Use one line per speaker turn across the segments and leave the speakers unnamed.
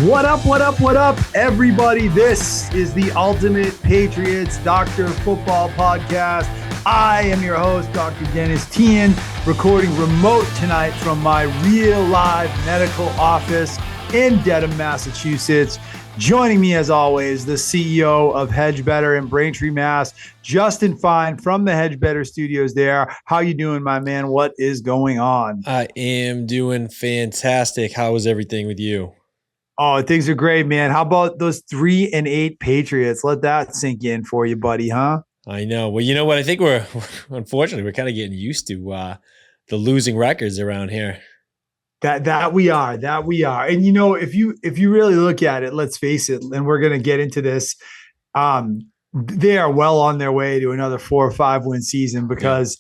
What up, everybody? This is the Ultimate Patriots Dr. Football Podcast. I am your host, Dr. Dennis Tian, recording remote tonight from my real live medical office in Dedham, Massachusetts. Joining me, as always, the CEO of Hedge Better in Braintree, Mass., Justin Fine from the Hedge Better Studios there. How you doing, my man? What is going on?
I am doing fantastic. How is everything with you?
Oh, things are great, man. How about those 3-8 Patriots? Let that sink in for you, buddy, huh?
I know. Well, you know what? I think unfortunately, we're kind of getting used to the losing records around here.
That we are. And you know, if you really look at it, let's face it, and we're gonna get into this. They are well on their way to another 4 or 5 win season because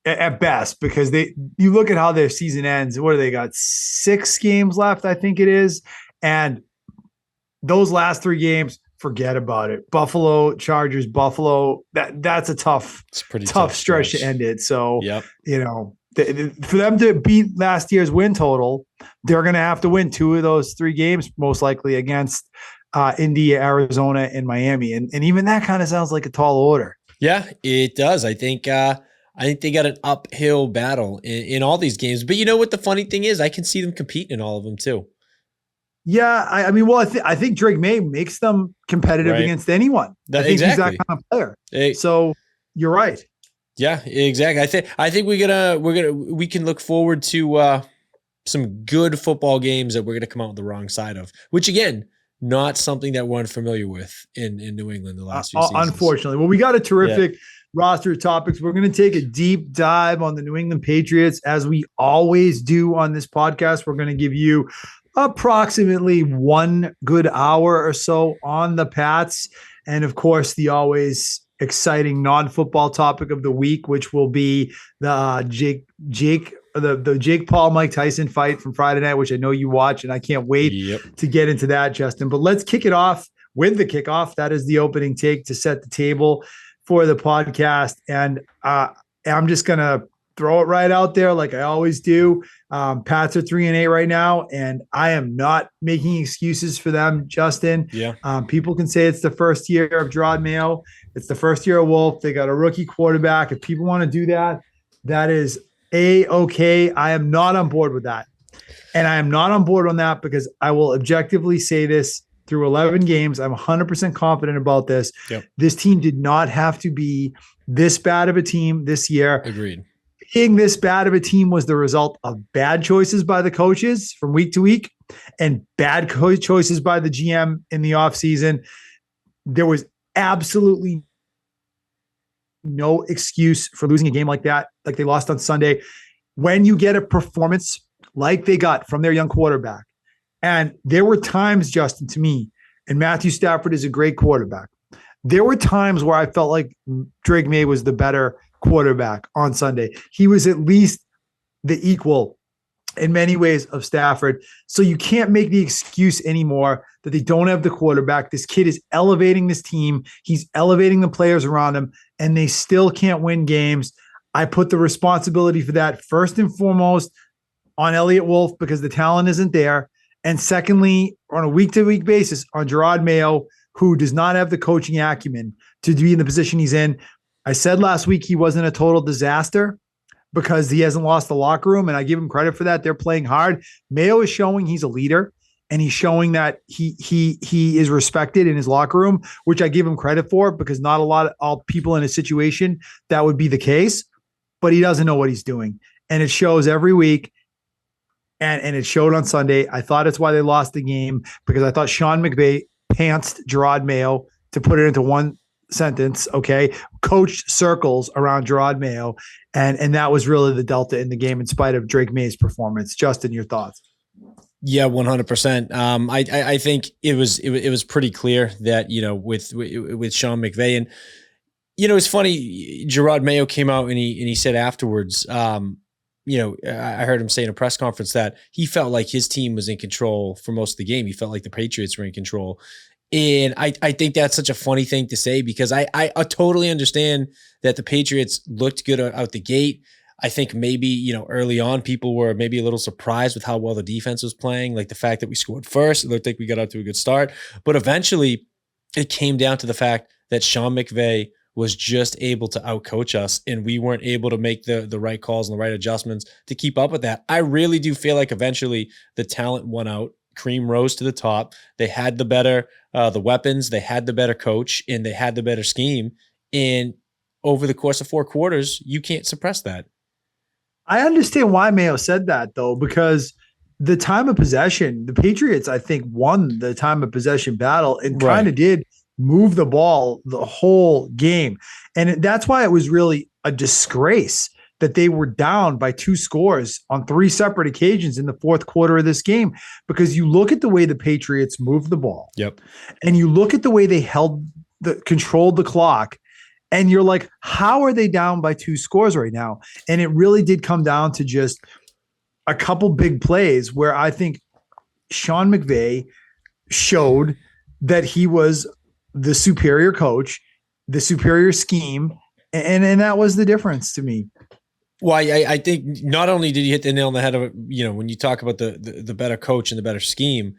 at best, because you look at how their season ends. What do they got? 6 games left, I think it is. And those last 3 games, forget about it. Buffalo, Chargers, Buffalo, that's a tough stretch to end it. So, you know, for them to beat last year's win total, they're going to have to win 2 of those 3 games, most likely against Indy, Arizona, and Miami. And even that kind of sounds like a tall order.
Yeah, it does. I think they got an uphill battle in all these games. But you know what the funny thing is? I can see them competing in all of them too.
Yeah, I mean, I think Drake Maye makes them competitive against anyone. I think he's that kind of player. So you're right.
Yeah, exactly. I think we can look forward to some good football games that we're gonna come out on the wrong side of. Which again, not something that we're unfamiliar with in New England the last few seasons.
Unfortunately, well, we got a terrific roster of topics. We're going to take a deep dive on the New England Patriots, as we always do on this podcast. We're going to give you approximately 1 good hour or so on the Pats. And of course, the always exciting non-football topic of the week, which will be the Jake Paul, Mike Tyson fight from Friday night, which I know you watch, and I can't wait to get into that, Justin. But let's kick it off with the kickoff. That is the opening take to set the table for the podcast. And I'm just going to throw it right out there like I always do. Pats are 3-8 right now, and I am not making excuses for them, Justin. People can say it's the first year of Gerard Mayo. It's the first year of Wolf. They got a rookie quarterback. If people want to do that, that is A-okay. I am not on board with that. And I am not on board on that because I will objectively say this through 11 games. I'm 100% confident about this. This team did not have to be this bad of a team this year.
Agreed.
Being this bad of a team was the result of bad choices by the coaches from week to week and bad choices by the GM in the offseason. There was absolutely no excuse for losing a game like that, like they lost on Sunday. When you get a performance like they got from their young quarterback, and there were times, Justin, to me, and Matthew Stafford is a great quarterback. There were times where I felt like Drake Maye was the better quarterback on Sunday. He was at least the equal in many ways of Stafford. So you can't make the excuse anymore that they don't have the quarterback. This kid is elevating this team. He's elevating the players around him, and they still can't win games. I put the responsibility for that first and foremost on Elliott Wolf because the talent isn't there. And secondly, on a week-to-week basis on Gerard Mayo, who does not have the coaching acumen to be in the position he's in. I said last week he wasn't a total disaster because he hasn't lost the locker room, and I give him credit for that. They're playing hard. Mayo is showing he's a leader, and he's showing that he is respected in his locker room, which I give him credit for because not a lot of all people in a situation that would be the case, but he doesn't know what he's doing, and it shows every week. And it showed on Sunday. I thought it's why they lost the game because I thought Sean McVay pantsed Gerard Mayo, to put it into one sentence, okay, coached circles around Gerard Mayo, and that was really the delta in the game in spite of Drake May's performance. Justin, your thoughts?
Yeah, 100%. I think it was pretty clear that, you know, with Sean McVay, and you know, it's funny, Gerard Mayo came out and he said afterwards, you know, I heard him say in a press conference that he felt like his team was in control for most of the game. He felt like the Patriots were in control. And I think that's such a funny thing to say because I totally understand that the Patriots looked good out the gate. I think maybe, early on people were maybe a little surprised with how well the defense was playing. Like the fact that we scored first, it looked like we got out to a good start. But eventually it came down to the fact that Sean McVay was just able to outcoach us, and we weren't able to make the right calls and the right adjustments to keep up with that. I really do feel like eventually the talent won out. Cream rose to the top. They had the better the weapons, they had the better coach, and they had the better scheme. And over the course of 4 quarters, you can't suppress that.
I understand why Mayo said that, though, because the time of possession, the Patriots, I think, won the time of possession battle and kind of did move the ball the whole game. And that's why it was really a disgrace that they were down by 2 scores on 3 separate occasions in the 4th quarter of this game, because you look at the way the Patriots moved the ball.
Yep.
And you look at the way they controlled the clock, and you're like, how are they down by 2 scores right now? And it really did come down to just a couple big plays where I think Sean McVay showed that he was the superior coach, the superior scheme, and that was the difference to me.
Well, I think not only did you hit the nail on the head of it, when you talk about the better coach and the better scheme,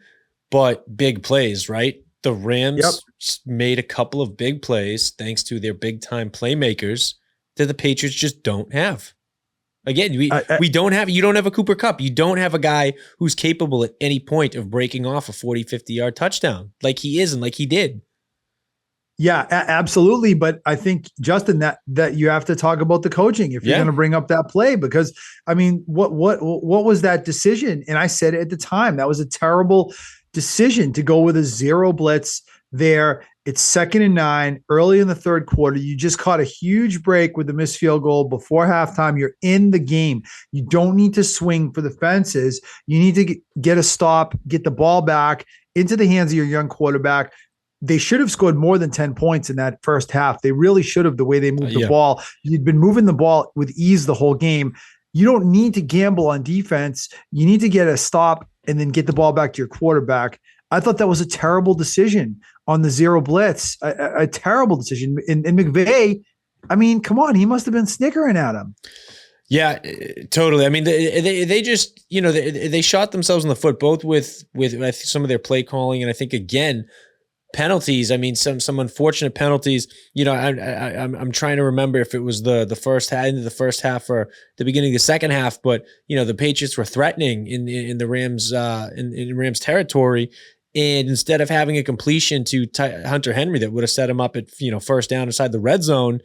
but big plays, right? The Rams made a couple of big plays thanks to their big time playmakers that the Patriots just don't have. Again, you don't have a Cooper Kupp. You don't have a guy who's capable at any point of breaking off a 40, 50-yard touchdown like he is and like he did.
Yeah, absolutely. But I think, Justin, that you have to talk about the coaching if you're going to bring up that play, because I mean, what was that decision? And I said it at the time, that was a terrible decision to go with a 0 blitz there. It's 2nd and 9 early in the 3rd quarter. You just caught a huge break with the missed field goal before halftime. You're in the game. You don't need to swing for the fences. You need to get a stop, get the ball back into the hands of your young quarterback. They should have scored more than 10 points in that first half. They really should have, the way they moved the ball. You'd been moving the ball with ease the whole game. You don't need to gamble on defense. You need to get a stop and then get the ball back to your quarterback. I thought that was a terrible decision on the 0 blitz, a terrible decision. And McVay, I mean, come on, he must have been snickering at him.
Yeah, totally. I mean, they just, they shot themselves in the foot, both with some of their play calling, and I think, again, penalties. I mean, some unfortunate penalties. I'm trying to remember if it was the first half, into the first half or the beginning of the second half, but the Patriots were threatening in the Rams in Rams territory, and instead of having a completion to Hunter Henry that would have set him up at first down inside the red zone,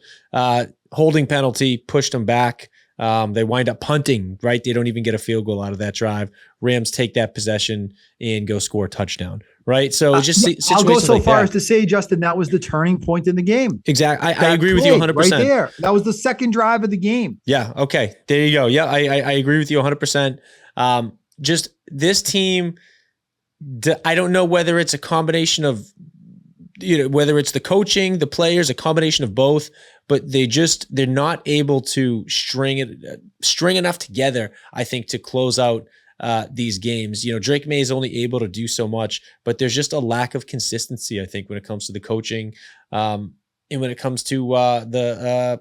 holding penalty pushed him back. They wind up punting, right? They don't even get a field goal out of that drive. Rams take that possession and go score a touchdown, right? So it's just
I'll go so far as to say, Justin, that was the turning point in the game.
Exactly. I agree with you 100%.
Right there. That was the second drive of the game.
Yeah. Okay. There you go. Yeah, I agree with you 100%. Just this team, I don't know whether it's a combination of, whether it's the coaching, the players, a combination of both, but they're not able to string enough together, I think, to close out these games. Drake Maye is only able to do so much, but there's just a lack of consistency, I think, when it comes to the coaching, and when it comes to what's the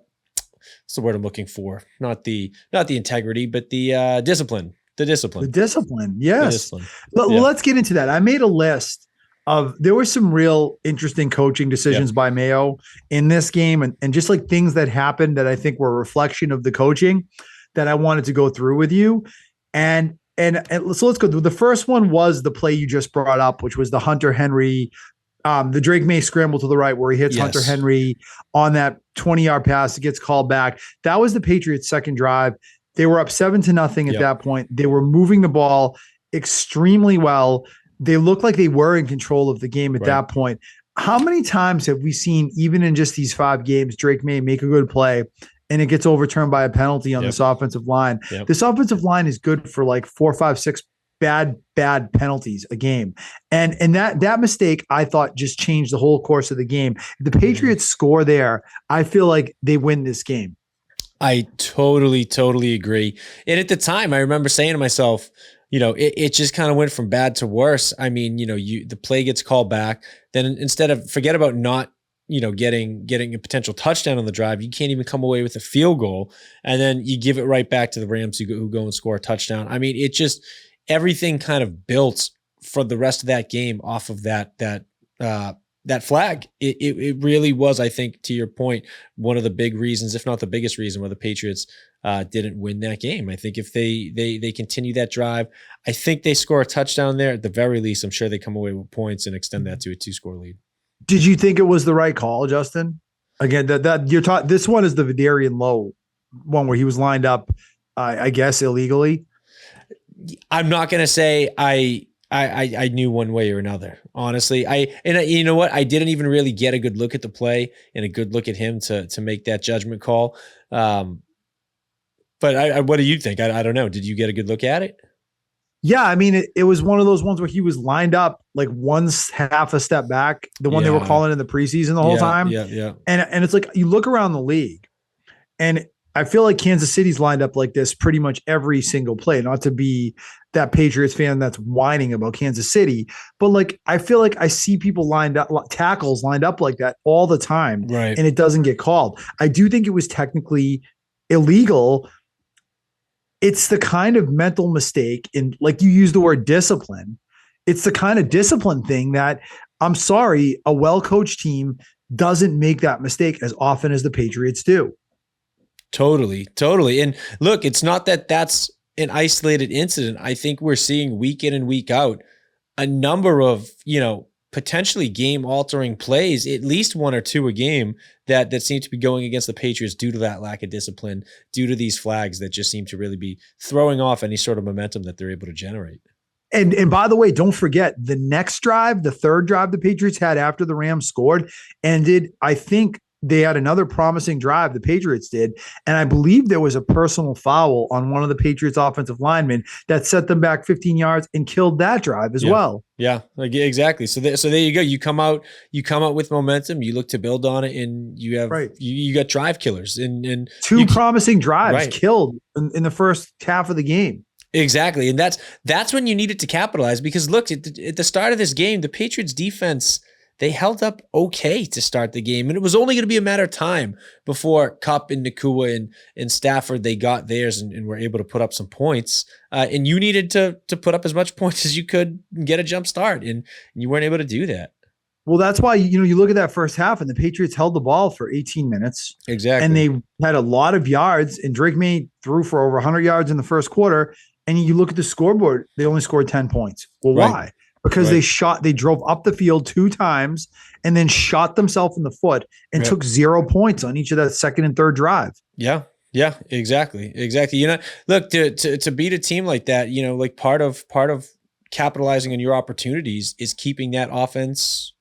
word I'm looking for? Not the integrity, but the discipline. The discipline. Yes.
The discipline. Well, let's get into that. I made a list there were some real interesting coaching decisions by Mayo in this game, and just like things that happened that I think were a reflection of the coaching that I wanted to go through with you. And so let's go through. The first one was the play you just brought up, which was the Hunter Henry, the Drake Maye scramble to the right where he hits Hunter Henry on that 20-yard pass. It gets called back. That was the Patriots' second drive. They were up 7-0 at that point. They were moving the ball extremely well. They looked like they were in control of the game at that point. How many times have we seen, even in just these 5 games, Drake Maye make a good play and it gets overturned by a penalty on this offensive line? This offensive line is good for like 4, 5, 6 bad penalties a game. And that mistake, I thought, just changed the whole course of the game. If the Patriots score there, I feel like they win this game.
I totally agree. And at the time, I remember saying to myself, it just kind of went from bad to worse. I mean, the play gets called back. Then instead of forget about not, getting a potential touchdown on the drive. You can't even come away with a field goal, and then you give it right back to the Rams who go and score a touchdown. I mean, it just everything kind of built for the rest of that game off of that flag. It really was, I think, to your point, one of the big reasons, if not the biggest reason, why the Patriots didn't win that game. I think if they continue that drive, I think they score a touchdown there. At the very least, I'm sure they come away with points and extend that to a 2-score lead.
Did you think it was the right call, Justin? Again, that you're taught. This one is the Vidarian Lowe one where he was lined up, I guess, illegally.
I'm not going to say I knew one way or another, honestly. You know what? I didn't even really get a good look at the play and a good look at him to make that judgment call. But what do you think? I don't know. Did you get a good look at it?
Yeah, I mean, it was one of those ones where he was lined up like half a step back, the one they were calling in the preseason the whole time.
Yeah.
And it's like you look around the league, and I feel like Kansas City's lined up like this pretty much every single play. Not to be that Patriots fan that's whining about Kansas City, but like I feel like I see people lined up, tackles lined up like that all the time,
right?
And it doesn't get called. I do think it was technically illegal. It's the kind of mental mistake, and like you use the word discipline. It's the kind of discipline thing that I'm sorry, a well-coached team doesn't make that mistake as often as the Patriots do.
Totally. And look, it's not that that's an isolated incident. I think we're seeing week in and week out a number of, potentially game-altering plays, at least one or two a game that seem to be going against the Patriots due to that lack of discipline, due to these flags that just seem to really be throwing off any sort of momentum that they're able to generate.
And by the way, don't forget the next drive, the third drive the Patriots had after the Rams scored, ended, I think, they had another promising drive, the Patriots did, and I believe there was a personal foul on one of the Patriots offensive linemen that set them back 15 yards and killed that drive as well.
Yeah, like, exactly. So there you go. You come out with momentum. You look to build on it, and you have you got drive killers and
two promising drives killed in the first half of the game.
Exactly, and that's when you needed to capitalize, because look, at the start of this game, the Patriots defense, they held up okay to start the game, and it was only going to be a matter of time before Kupp and Nakua and Stafford, they got theirs and were able to put up some points. And you needed to put up as much points as you could and get a jump start, and you weren't able to do that.
Well, that's why, you look at that first half, and the Patriots held the ball for 18 minutes.
Exactly.
And they had a lot of yards, and Drake Maye threw for over 100 yards in the first quarter. And you look at the scoreboard, they only scored 10 points. Well, why? Because they drove up the field 2 times and then shot themselves in the foot and took 0 points on each of that second and third drive.
Yeah, exactly. Look, to beat a team like that, like part of capitalizing on your opportunities is keeping that offense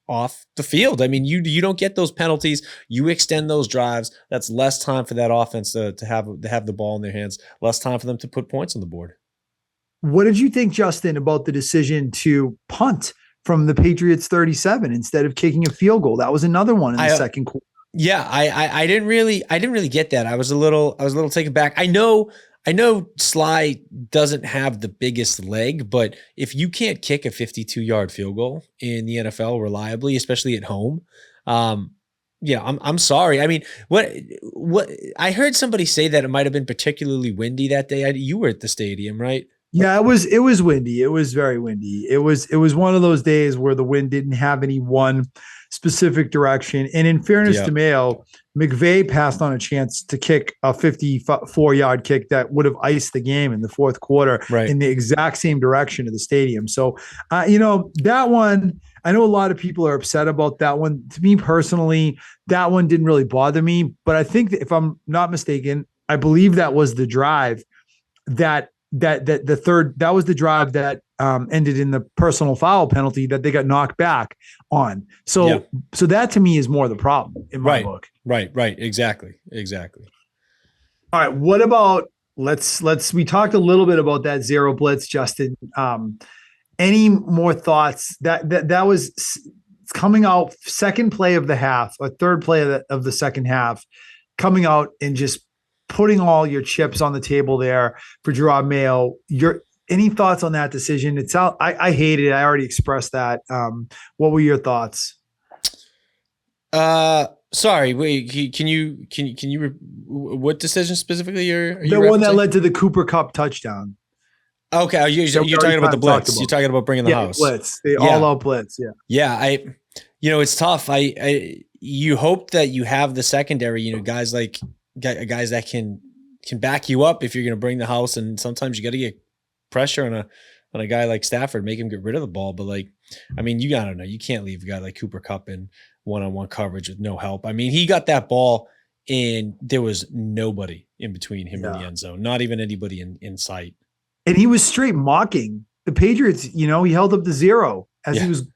off the field. I mean, you don't get those penalties. You extend those drives. That's less time for that offense to have the ball in their hands. Less time for them to put points on the board.
What did you think, Justin, about the decision to punt from the Patriots 37 instead of kicking a field goal? That was another one in the second quarter.
Yeah, I didn't really get that. I was a little taken back. I know Sly doesn't have the biggest leg, but if you can't kick a 52-yard field goal in the NFL reliably, especially at home, I'm sorry. I mean, what I heard somebody say that it might have been particularly windy that day. You were at the stadium, right?
Yeah, it was windy. It was very windy. It was one of those days where the wind didn't have any one specific direction. And in fairness to Mayo, McVay passed on a chance to kick a 54-yard kick that would have iced the game in the fourth quarter in the exact same direction of the stadium. So, that one, I know a lot of people are upset about that one. To me personally, that one didn't really bother me. But I think that if I'm not mistaken, I believe that was the drive that was the drive that ended in the personal foul penalty that they got knocked back on. So that to me is more the problem in my book.
Right. Exactly.
All right. What about we talked a little bit about that zero blitz, Justin. Any more thoughts that was coming out second play of the half, or third play of the second half, coming out and just putting all your chips on the table there for Gerard Mayo? Any thoughts on that decision? I hated it. I already expressed that. What were your thoughts?
Sorry, wait. What decision specifically are you
The one that
referencing?
led to the Cooper Cup touchdown
Okay,
that we
you're
already
talking about
kind
the
of talked
blitz. You're
about.
talking about bringing the
Yeah, the
house.
blitz, the
Yeah,
all-out blitz. Yeah.
yeah. It's tough. You hope that you have the secondary. Guys like guys that can back you up if you're going to bring the house. And sometimes you got to get pressure on a guy like Stafford, make him get rid of the ball. But I don't know. You can't leave a guy like Cooper Cup in one-on-one coverage with no help. I mean, he got that ball and there was nobody in between him and the end zone, not even anybody in sight.
And he was straight mocking the Patriots. He held up the 0 as he was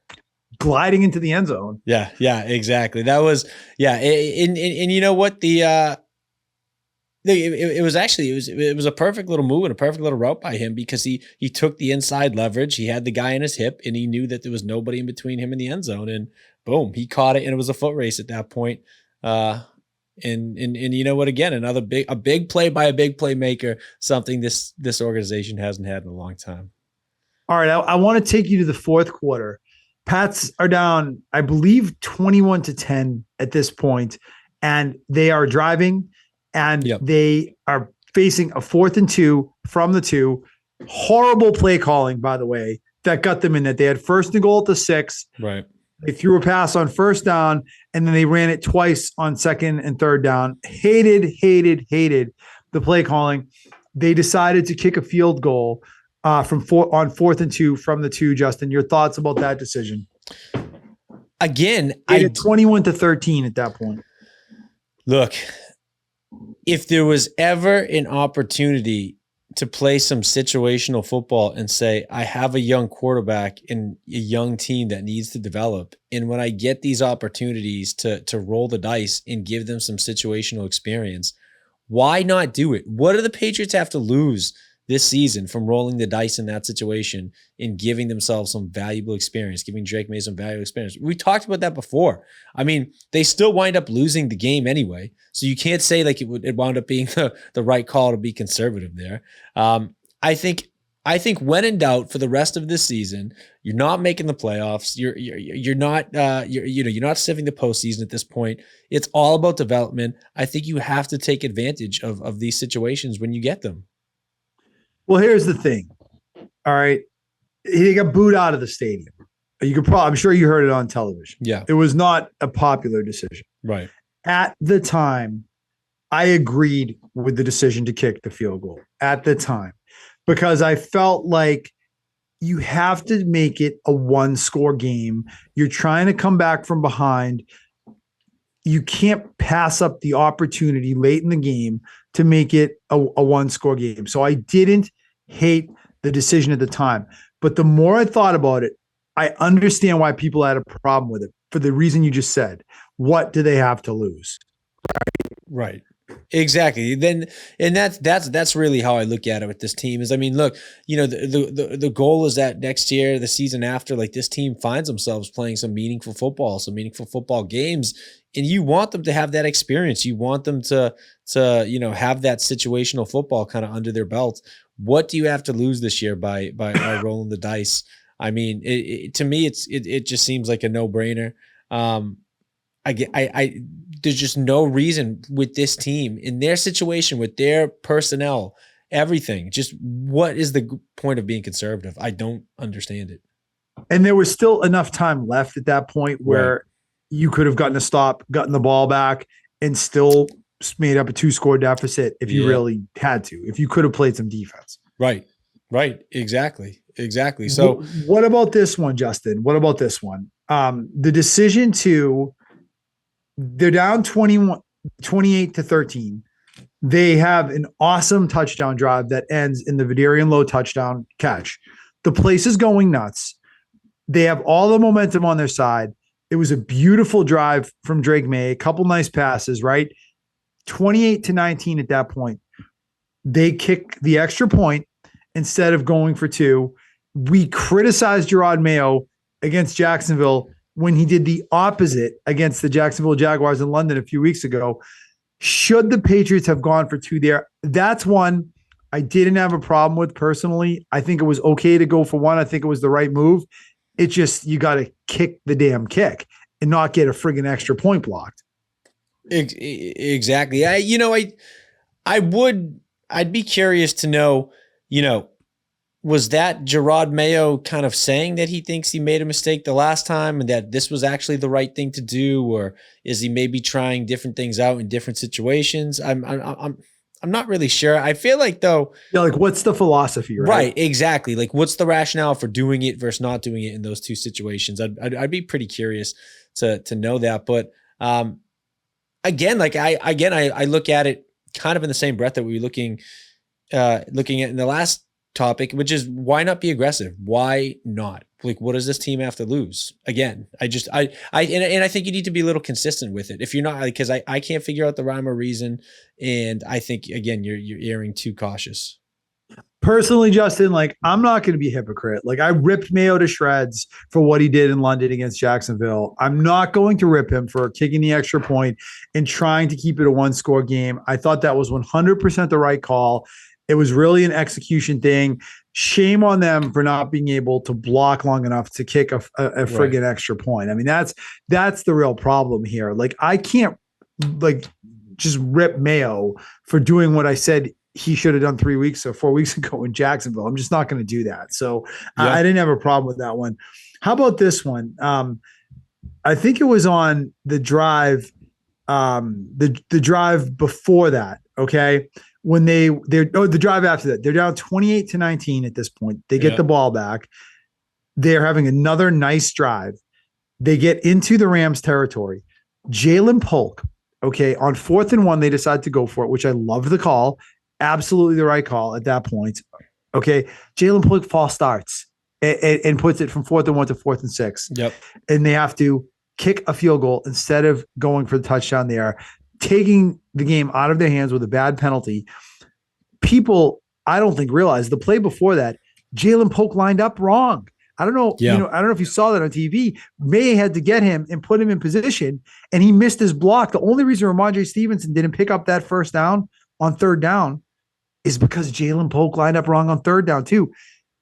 gliding into the end zone.
Yeah, exactly. That was, and you know what? It was a perfect little move and a perfect little route by him because he took the inside leverage. He had the guy in his hip and he knew that there was nobody in between him and the end zone. And boom, he caught it and it was a foot race at that point. And you know what? Again, a big play by a big playmaker, something this organization hasn't had in a long time.
All right, I want to take you to the fourth quarter. Pats are down, I believe, 21-10 at this point, and they are driving, and they are facing a 4th and 2 from the 2. Horrible play calling, by the way, that got them in that. They had 1st and goal at the 6.
Right.
They threw a pass on 1st down, and then they ran it twice on 2nd and 3rd down. Hated the play calling. They decided to kick a field goal on 4th and 2 from the 2. Justin, your thoughts about that decision?
Again,
I did 21-13 at that point.
Look, if there was ever an opportunity to play some situational football and say, I have a young quarterback and a young team that needs to develop. And when I get these opportunities to roll the dice and give them some situational experience, why not do it? What do the Patriots have to lose this season from rolling the dice in that situation and giving themselves some valuable experience, giving Drake Maye some valuable experience? We talked about that before. I mean, they still wind up losing the game anyway. So you can't say like it wound up being the right call to be conservative there. I think when in doubt for the rest of this season, you're not making the playoffs. You're not saving the postseason at this point. It's all about development. I think you have to take advantage of these situations when you get them.
Well, here's the thing. All right. He got booed out of the stadium. I'm sure you heard it on television.
Yeah.
It was not a popular decision.
Right.
At the time, I agreed with the decision to kick the field goal at the time because I felt like you have to make it a 1-score game. You're trying to come back from behind. You can't pass up the opportunity late in the game to make it a 1-score game. So I didn't hate the decision at the time. But the more I thought about it, I understand why people had a problem with it for the reason you just said. What do they have to lose?
Right. Exactly. That's really how I look at it with this team is, I mean, look, the goal is that next year, the season after, like this team finds themselves playing some meaningful football games, and you want them to have that experience. You want them to have that situational football kind of under their belt. What do you have to lose this year by rolling the dice? I mean, to me, it just seems like a no-brainer. There's just no reason with this team in their situation, with their personnel, everything. Just what is the point of being conservative? I don't understand it.
And there was still enough time left at that point where you could have gotten a stop, gotten the ball back, and still made up a 2-score deficit if you really had to, if you could have played some defense.
Right. Exactly. So
what about this one, Justin? What about this one? The decision they're down 28-13. They have an awesome touchdown drive that ends in the Vidarian Lowe touchdown catch. The place is going nuts. They have all the momentum on their side. It was a beautiful drive from Drake Maye, a couple nice passes, right? 28-19 at that point. They kick the extra point instead of going for 2. We criticized Gerard Mayo against Jacksonville when he did the opposite against the Jacksonville Jaguars in London a few weeks ago. Should the Patriots have gone for 2 there? That's one I didn't have a problem with personally. I think it was okay to go for 1. I think it was the right move. It's just you got to kick the damn kick. and not get a friggin' extra point blocked.
Exactly. I'd be curious to know, was that Gerard Mayo kind of saying that he thinks he made a mistake the last time and that this was actually the right thing to do, or is he maybe trying different things out in different situations? I'm not really sure. I feel like though,
yeah, like what's the philosophy, right?
Right, exactly. Like what's the rationale for doing it versus not doing it in those two situations? I'd be pretty curious to know that, but again, like I look at it kind of in the same breath that we were looking at in the last topic, which is why not be aggressive? Why not? Like, what does this team have to lose? Again, I think you need to be a little consistent with it. If you're not, because I can't figure out the rhyme or reason, and I think again you're erring too cautious.
Personally, Justin, like I'm not going to be a hypocrite. Like I ripped Mayo to shreds for what he did in London against Jacksonville. I'm not going to rip him for kicking the extra point and trying to keep it a 1-score game. I thought that was 100% the right call. It was really an execution thing. Shame on them for not being able to block long enough to kick a friggin' extra point. I mean, that's the real problem here. Like I can't like just rip Mayo for doing what I said he should have done 4 weeks ago in Jacksonville. I'm just not going to do that. So I didn't have a problem with that one. How about this one? I think it was on the drive, the drive before that. Okay. When the drive after that, they're down 28-19 at this point. They get the ball back. They're having another nice drive. They get into the Rams territory. Jalen Polk, okay, on 4th and 1, they decide to go for it, which I love the call. Absolutely the right call at that point. Okay. Jalen Polk false starts and puts it from 4th and 1 to 4th and 6.
Yep.
And they have to kick a field goal instead of going for the touchdown there, taking the game out of their hands with a bad penalty. People, I don't think realize the play before that, Jalen Polk lined up wrong. I don't know. I don't know if you saw that on TV. Maye had to get him and put him in position, and he missed his block. The only reason Ramondre Stevenson didn't pick up that first down on 3rd down is because Jalen Polk lined up wrong on 3rd down too.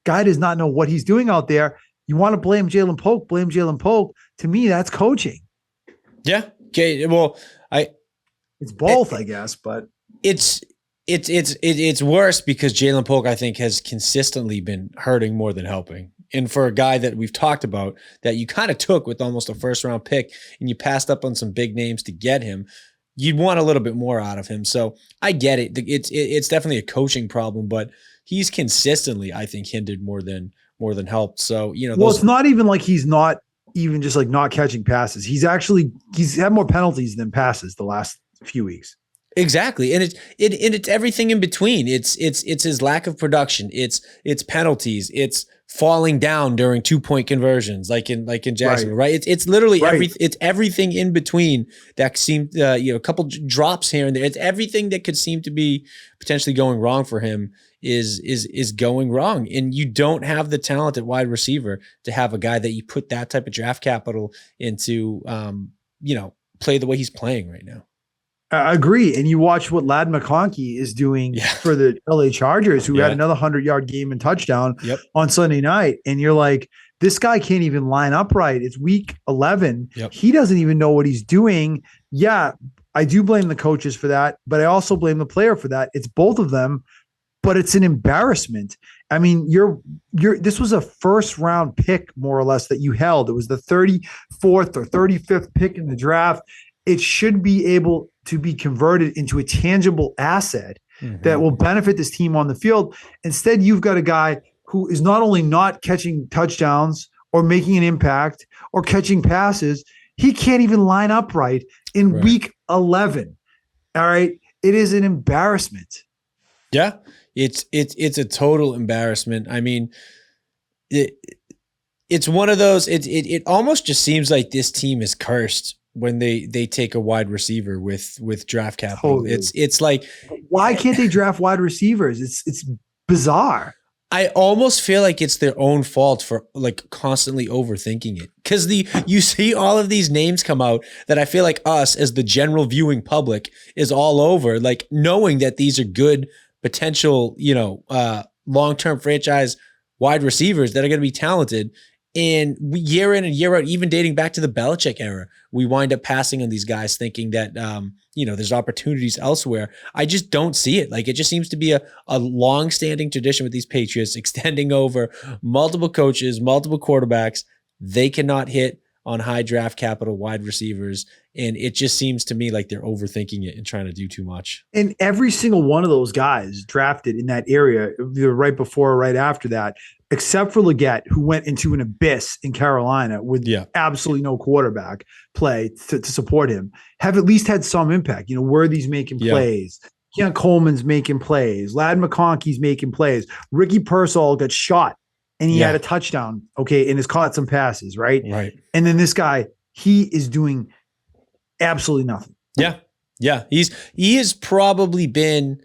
Guy does not know what he's doing out there. You want to blame Jalen Polk? Blame Jalen Polk. To me, that's coaching.
Yeah. Okay. Well,
it's both, I guess, but
it's worse because Jalen Polk, I think, has consistently been hurting more than helping. And for a guy that we've talked about that you kind of took with almost a 1st-round pick and you passed up on some big names to get him, you'd want a little bit more out of him. So I get it. It's definitely a coaching problem, but he's consistently, I think, hindered more than helped. So,
it's not even like he's not even just like not catching passes. He's had more penalties than passes the last few weeks.
Exactly. And it's everything in between. It's his lack of production. It's penalties. It's falling down during 2-point conversions, like in Jacksonville, right? It's literally everything in between that seemed, a couple drops here and there. It's everything that could seem to be potentially going wrong for him is going wrong. And you don't have the talent at wide receiver to have a guy that you put that type of draft capital into, play the way he's playing right now.
I agree. And you watch what Ladd McConkey is doing for the LA Chargers, who had another 100-yard game and touchdown on Sunday night. And you're like, this guy can't even line up right. It's week 11. Yep. He doesn't even know what he's doing. Yeah, I do blame the coaches for that, but I also blame the player for that. It's both of them, but it's an embarrassment. I mean, this was a 1st-round pick, more or less, that you held. It was the 34th or 35th pick in the draft. It should be able to be converted into a tangible asset that will benefit this team on the field. Instead, you've got a guy who is not only not catching touchdowns or making an impact or catching passes, he can't even line up right in week 11. All right. It is an embarrassment.
Yeah. It's a total embarrassment. I mean, it's one of those, it almost just seems like this team is cursed when they take a wide receiver with draft capital. Totally. It's like,
why can't they draft wide receivers? It's bizarre.
I almost feel like it's their own fault for like constantly overthinking it. Cause you see all of these names come out that I feel like us as the general viewing public is all over, like knowing that these are good potential, long-term franchise wide receivers that are going to be talented. And year in and year out, even dating back to the Belichick era, we wind up passing on these guys thinking that, there's opportunities elsewhere. I just don't see it. Like, it just seems to be a long-standing tradition with these Patriots extending over multiple coaches, multiple quarterbacks. They cannot hit on high draft capital wide receivers. And it just seems to me like they're overthinking it and trying to do too much.
And every single one of those guys drafted in that area, either right before or right after that, except for Leggett, who went into an abyss in Carolina with absolutely no quarterback play to support him, have at least had some impact. Worthy's making plays. Keon Coleman's making plays. Ladd McConkey's making plays. Ricky Pearsall got shot and he had a touchdown, and has caught some passes, right?
Right.
And then this guy, he is doing absolutely nothing.
Yeah. Yeah. He has probably been,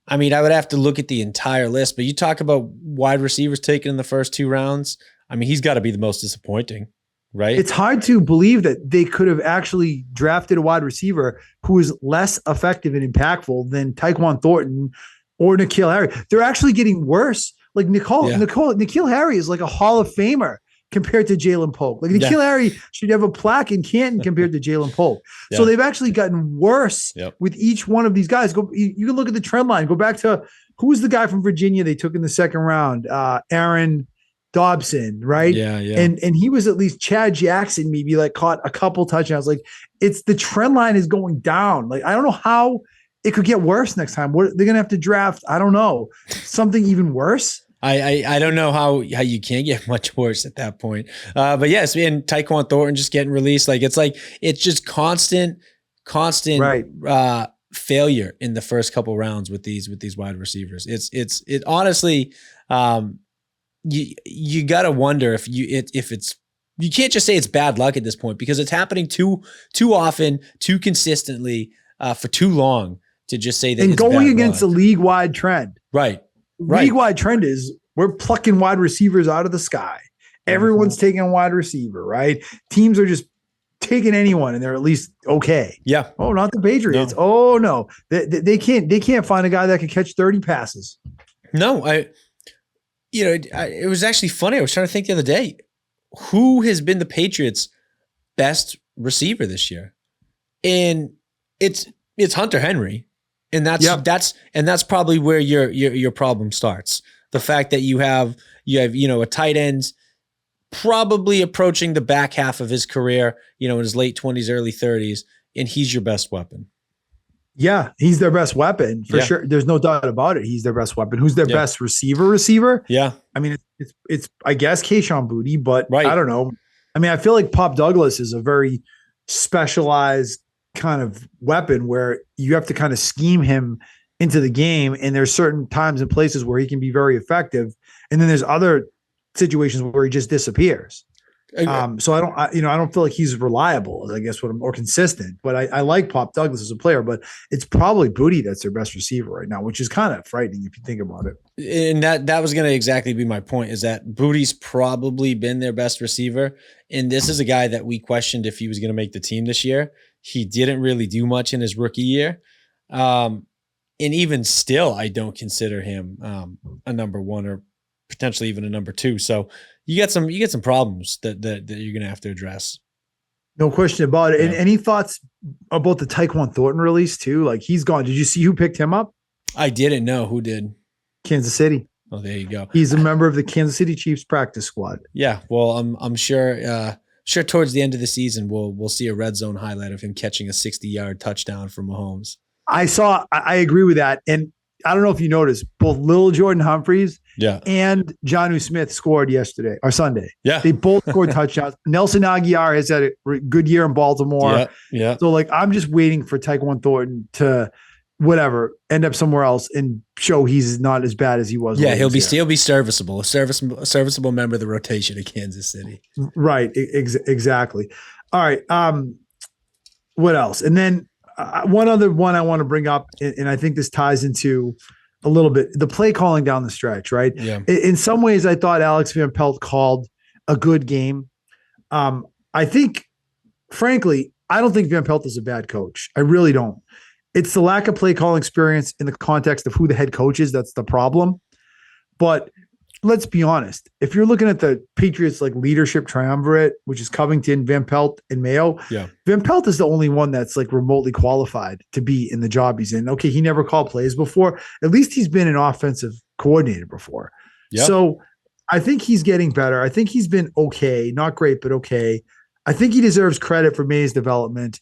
I would have to look at the entire list, but you talk about wide receivers taken in the first 2 rounds. He's got to be the most disappointing, right?
It's hard to believe that they could have actually drafted a wide receiver who is less effective and impactful than Tyquan Thornton or N'Keal Harry. They're actually getting worse. Like N'Keal Harry is like a Hall of Famer compared to Jalen Polk. Like N'Keal Harry should have a plaque in Canton compared to Jalen Polk. So they've actually gotten worse with each one of these guys. You can look at the trend line. Go back to who was the guy from Virginia they took in the second round? Aaron Dobson, right?
Yeah.
And he was at least Chad Jackson, maybe like caught a couple touchdowns. Like it's the trend line is going down. Like I don't know how it could get worse next time. What they're gonna have to draft? I don't know, something even worse.
I don't know how you can get much worse at that point. But yes, and Tyquan Thornton just getting released. It's just constant failure in the first couple rounds with these wide receivers. It honestly, you gotta wonder if it's you can't just say it's bad luck at this point because it's happening too often, too consistently, for too long to just say that.
And
it's
going
bad
against
luck.
a league-wide trend,
right?
League-wide trend is we're plucking wide receivers out of the sky. Everyone's taking a wide receiver, right? Teams are just taking anyone, and they're at least okay.
Yeah.
Oh, not the Patriots.
No.
Oh no, they can't find a guy that can catch 30 passes.
No, it was actually funny. I was trying to think the other day, who has been the Patriots' best receiver this year, and it's Hunter Henry. And that's probably where your problem starts. The fact that you have a tight end probably approaching the back half of his career, in his late 20s, early 30s, and he's your best weapon.
Yeah, he's their best weapon for sure. There's no doubt about it. He's their best weapon. Who's their best receiver? Yeah. It's I guess Kayshon Boutte, but I don't know. I feel like Pop Douglas is a very specialized kind of weapon where you have to kind of scheme him into the game. And there's certain times and places where he can be very effective. And then there's other situations where he just disappears. So I don't feel like he's reliable, I guess, or consistent, but I like Pop Douglas as a player, but it's probably Boutte that's their best receiver right now, which is kind of frightening if you think about it.
And that was going to exactly be my point, is that Boutte's probably been their best receiver. And this is a guy that we questioned if he was going to make the team this year. He didn't really do much in his rookie year. And even still, I don't consider him a number 1 or potentially even a number 2. So you get some problems that you're going to have to address.
No question about it. Yeah. And any thoughts about the Tyquan Thornton release too? Like he's gone. Did you see who picked him up?
I didn't know who did.
Kansas City.
Oh, there you go.
He's a member of the Kansas City Chiefs practice squad.
Yeah. Well, I'm sure towards the end of the season, we'll see a red zone highlight of him catching a 60-yard touchdown from Mahomes. I agree with that. And I don't know if you noticed, both Lil Jordan Humphreys and Jonnu Smith scored yesterday or Sunday. Yeah. They both scored touchdowns. Nelson Aguiar has had a good year in Baltimore. Yeah. So I'm just waiting for Tyquan Thornton to end up somewhere else and show he's not as bad as he was. Yeah, he'll be serviceable, a serviceable member of the rotation at Kansas City.
Right. Exactly. All right. What else? And then one other one I want to bring up, and I think this ties into a little bit the play calling down the stretch, right? Yeah. In some ways, I thought Alex Van Pelt called a good game. I think, frankly, I don't think Van Pelt is a bad coach. I really don't. It's the lack of play calling experience in the context of who the head coach is that's the problem. But let's be honest. If you're looking at the Patriots like leadership triumvirate, which is Covington, Van Pelt, and Mayo,
Yeah.
Van Pelt is the only one that's like remotely qualified to be in the job he's in. Okay, he never called plays before. At least he's been an offensive coordinator before.
Yep.
So I think he's getting better. I think he's been okay, not great, but okay. I think he deserves credit for Maye's development,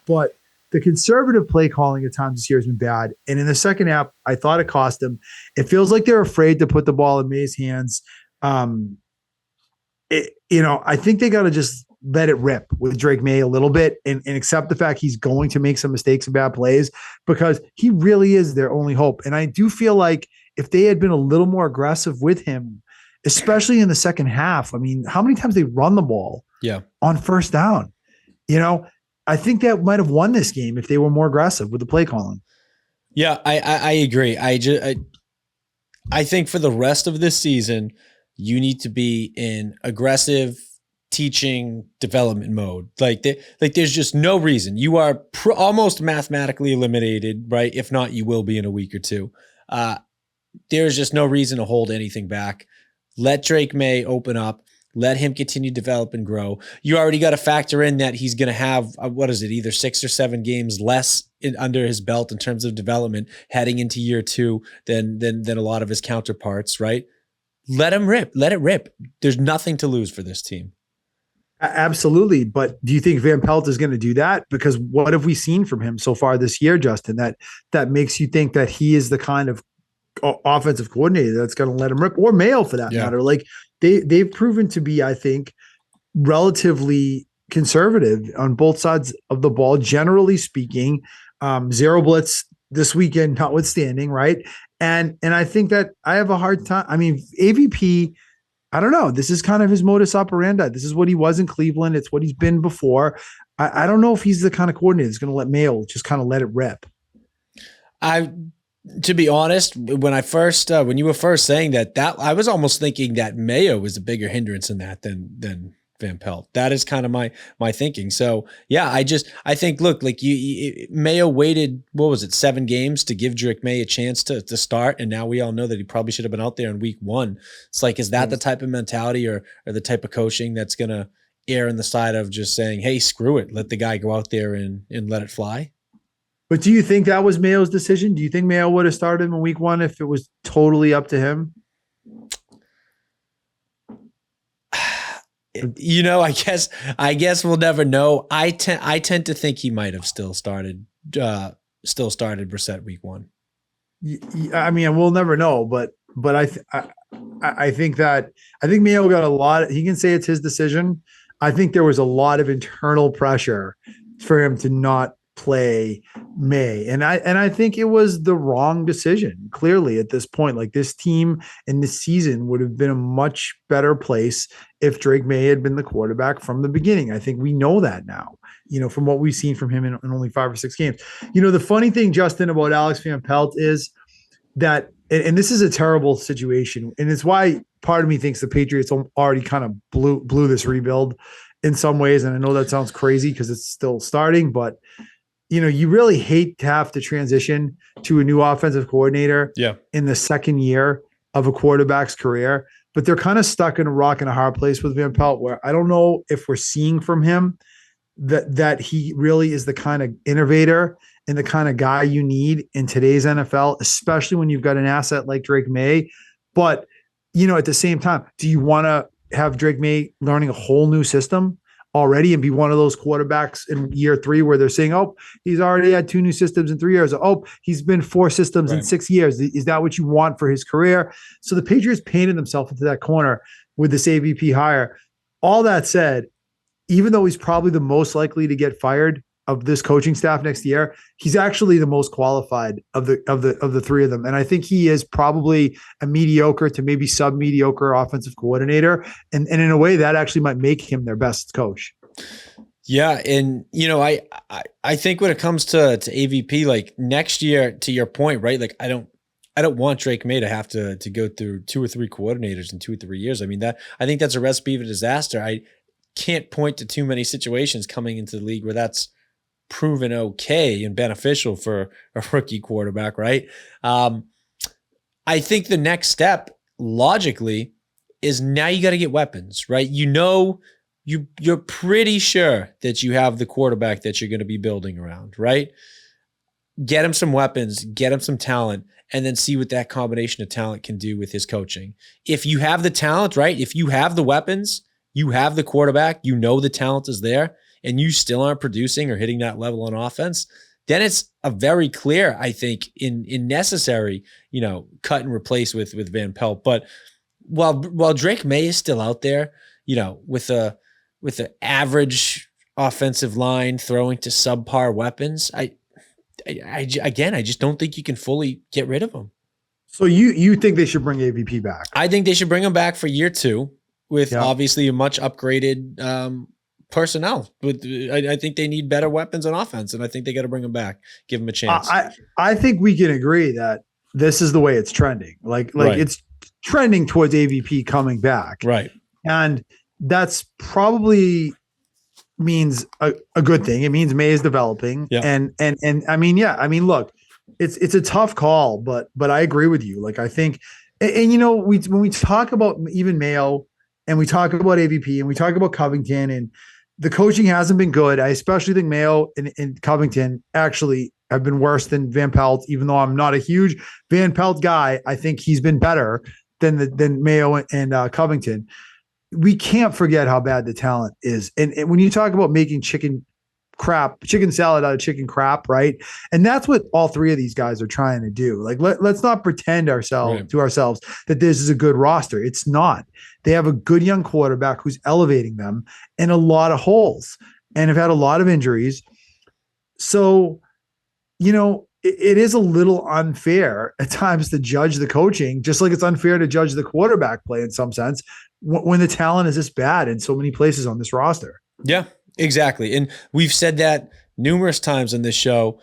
but the conservative play calling at times this year has been bad. And in the second half, I thought it cost them. It feels like they're afraid to put the ball in Maye's hands. I think they got to just let it rip with Drake Maye a little bit and accept the fact he's going to make some mistakes and bad plays because he really is their only hope. And I do feel like if they had been a little more aggressive with him, especially in the second half, I mean, how many times they run the ball on first down? I think that might have won this game if they were more aggressive with the play calling.
Yeah, I agree. I think for the rest of this season, you need to be in aggressive teaching development mode. Like there's just no reason. You are almost mathematically eliminated, right? If not, you will be in a week or two. There's just no reason to hold anything back. Let Drake Maye open up. Let him continue to develop and grow. You already got to factor in that he's going to have, either 6 or 7 games less under his belt in terms of development heading into year 2 than a lot of his counterparts, right? Let him rip. Let it rip. There's nothing to lose for this team.
Absolutely. But do you think Van Pelt is going to do that? Because what have we seen from him so far this year, Justin, that makes you think that he is the kind of offensive coordinator that's going to let him rip, or Mayo for that matter? Like they've proven to be, I think, relatively conservative on both sides of the ball, generally speaking. Zero blitz this weekend notwithstanding, right? And I think that I have a hard time. I mean, AVP, I don't know. This is kind of his modus operandi. This is what he was in Cleveland. It's what he's been before. I don't know if he's the kind of coordinator that's going to let Mayo just kind of let it rip.
To be honest, when you were first saying that I was almost thinking that Mayo was a bigger hindrance in that than Van Pelt. That is kind of my thinking. So yeah, I think, look, like Mayo waited, 7 games to give Drake Maye a chance to start. And now we all know that he probably should have been out there in week 1. It's like, is that the type of mentality or the type of coaching that's going to err on the side of just saying, hey, screw it, let the guy go out there and let it fly?
But do you think that was Mayo's decision? Do you think Mayo would have started him in week 1 if it was totally up to him?
I guess we'll never know. I tend to think he might have still started Brissett week 1.
I mean, we'll never know, but I think Mayo got a lot. He can say it's his decision. I think there was a lot of internal pressure for him to not play Maye. And I think it was the wrong decision. Clearly at this point, like this team and this season would have been a much better place if Drake Maye had been the quarterback from the beginning. I think we know that now, from what we've seen from him in only 5 or 6 games. The funny thing, Justin, about Alex Van Pelt is that, and this is a terrible situation, and it's why part of me thinks the Patriots already kind of blew this rebuild in some ways. And I know that sounds crazy because it's still starting, but you really hate to have to transition to a new offensive coordinator in the second year of a quarterback's career, but they're kind of stuck in a rock and a hard place with Van Pelt, where I don't know if we're seeing from him that he really is the kind of innovator and the kind of guy you need in today's NFL, especially when you've got an asset like Drake Maye. But, at the same time, do you want to have Drake Maye learning a whole new system already and be one of those quarterbacks in year 3 where they're saying, oh, he's already had 2 new systems in 3 years. Oh, he's been 4 systems in 6 years. Is that what you want for his career? So the Patriots painted themselves into that corner with this AVP hire. All that said, even though he's probably the most likely to get fired of this coaching staff next year, he's actually the most qualified of the 3 of them. And I think he is probably a mediocre to maybe sub-mediocre offensive coordinator. And in a way that actually might make him their best coach.
Yeah. And, I think when it comes to AVP, like next year, to your point, right? Like I don't want Drake Maye to have to go through 2 or 3 coordinators in 2 or 3 years. I mean, I think that's a recipe for disaster. I can't point to too many situations coming into the league where that's proven okay and beneficial for a rookie quarterback, right? I think the next step, logically is now you got to get weapons, right? You're pretty sure that you have the quarterback that you're going to be building around, right? Get him some weapons, get him some talent, and then see what that combination of talent can do with his coaching. If you have the talent, right? If you have the weapons, you have the quarterback, you know the talent is there, and you still aren't producing or hitting that level on offense, then it's a very clear, I think, in necessary, cut and replace with Van Pelt. But while Drake Maye is still out there, with an average offensive line throwing to subpar weapons, I just don't think you can fully get rid of him.
So you think they should bring AVP back?
I think they should bring him back for year 2 with obviously a much upgraded personnel. I think they need better weapons on offense, and I think they got to bring him back, give him a chance.
I think we can agree that this is the way it's trending. Like right. It's trending towards AVP coming back.
Right.
And that's probably means a good thing. It means May is developing.
Yeah.
And I mean, look, it's a tough call, but I agree with you. Like, I think, and when we talk about even Mayo and we talk about AVP and we talk about Covington, and the coaching hasn't been good. I especially think Mayo and Covington actually have been worse than Van Pelt, even though I'm not a huge Van Pelt guy. I think he's been better than Mayo and Covington. We can't forget how bad the talent is. And when you talk about making chicken salad out of chicken crap, right? And that's what all three of these guys are trying to do. Like, let's not pretend to ourselves that this is a good roster. It's not. They have a good young quarterback who's elevating them, and a lot of holes, and have had a lot of injuries. So, it is a little unfair at times to judge the coaching, just like it's unfair to judge the quarterback play in some sense when the talent is this bad in so many places on this roster.
Yeah, exactly. And we've said that numerous times on this show.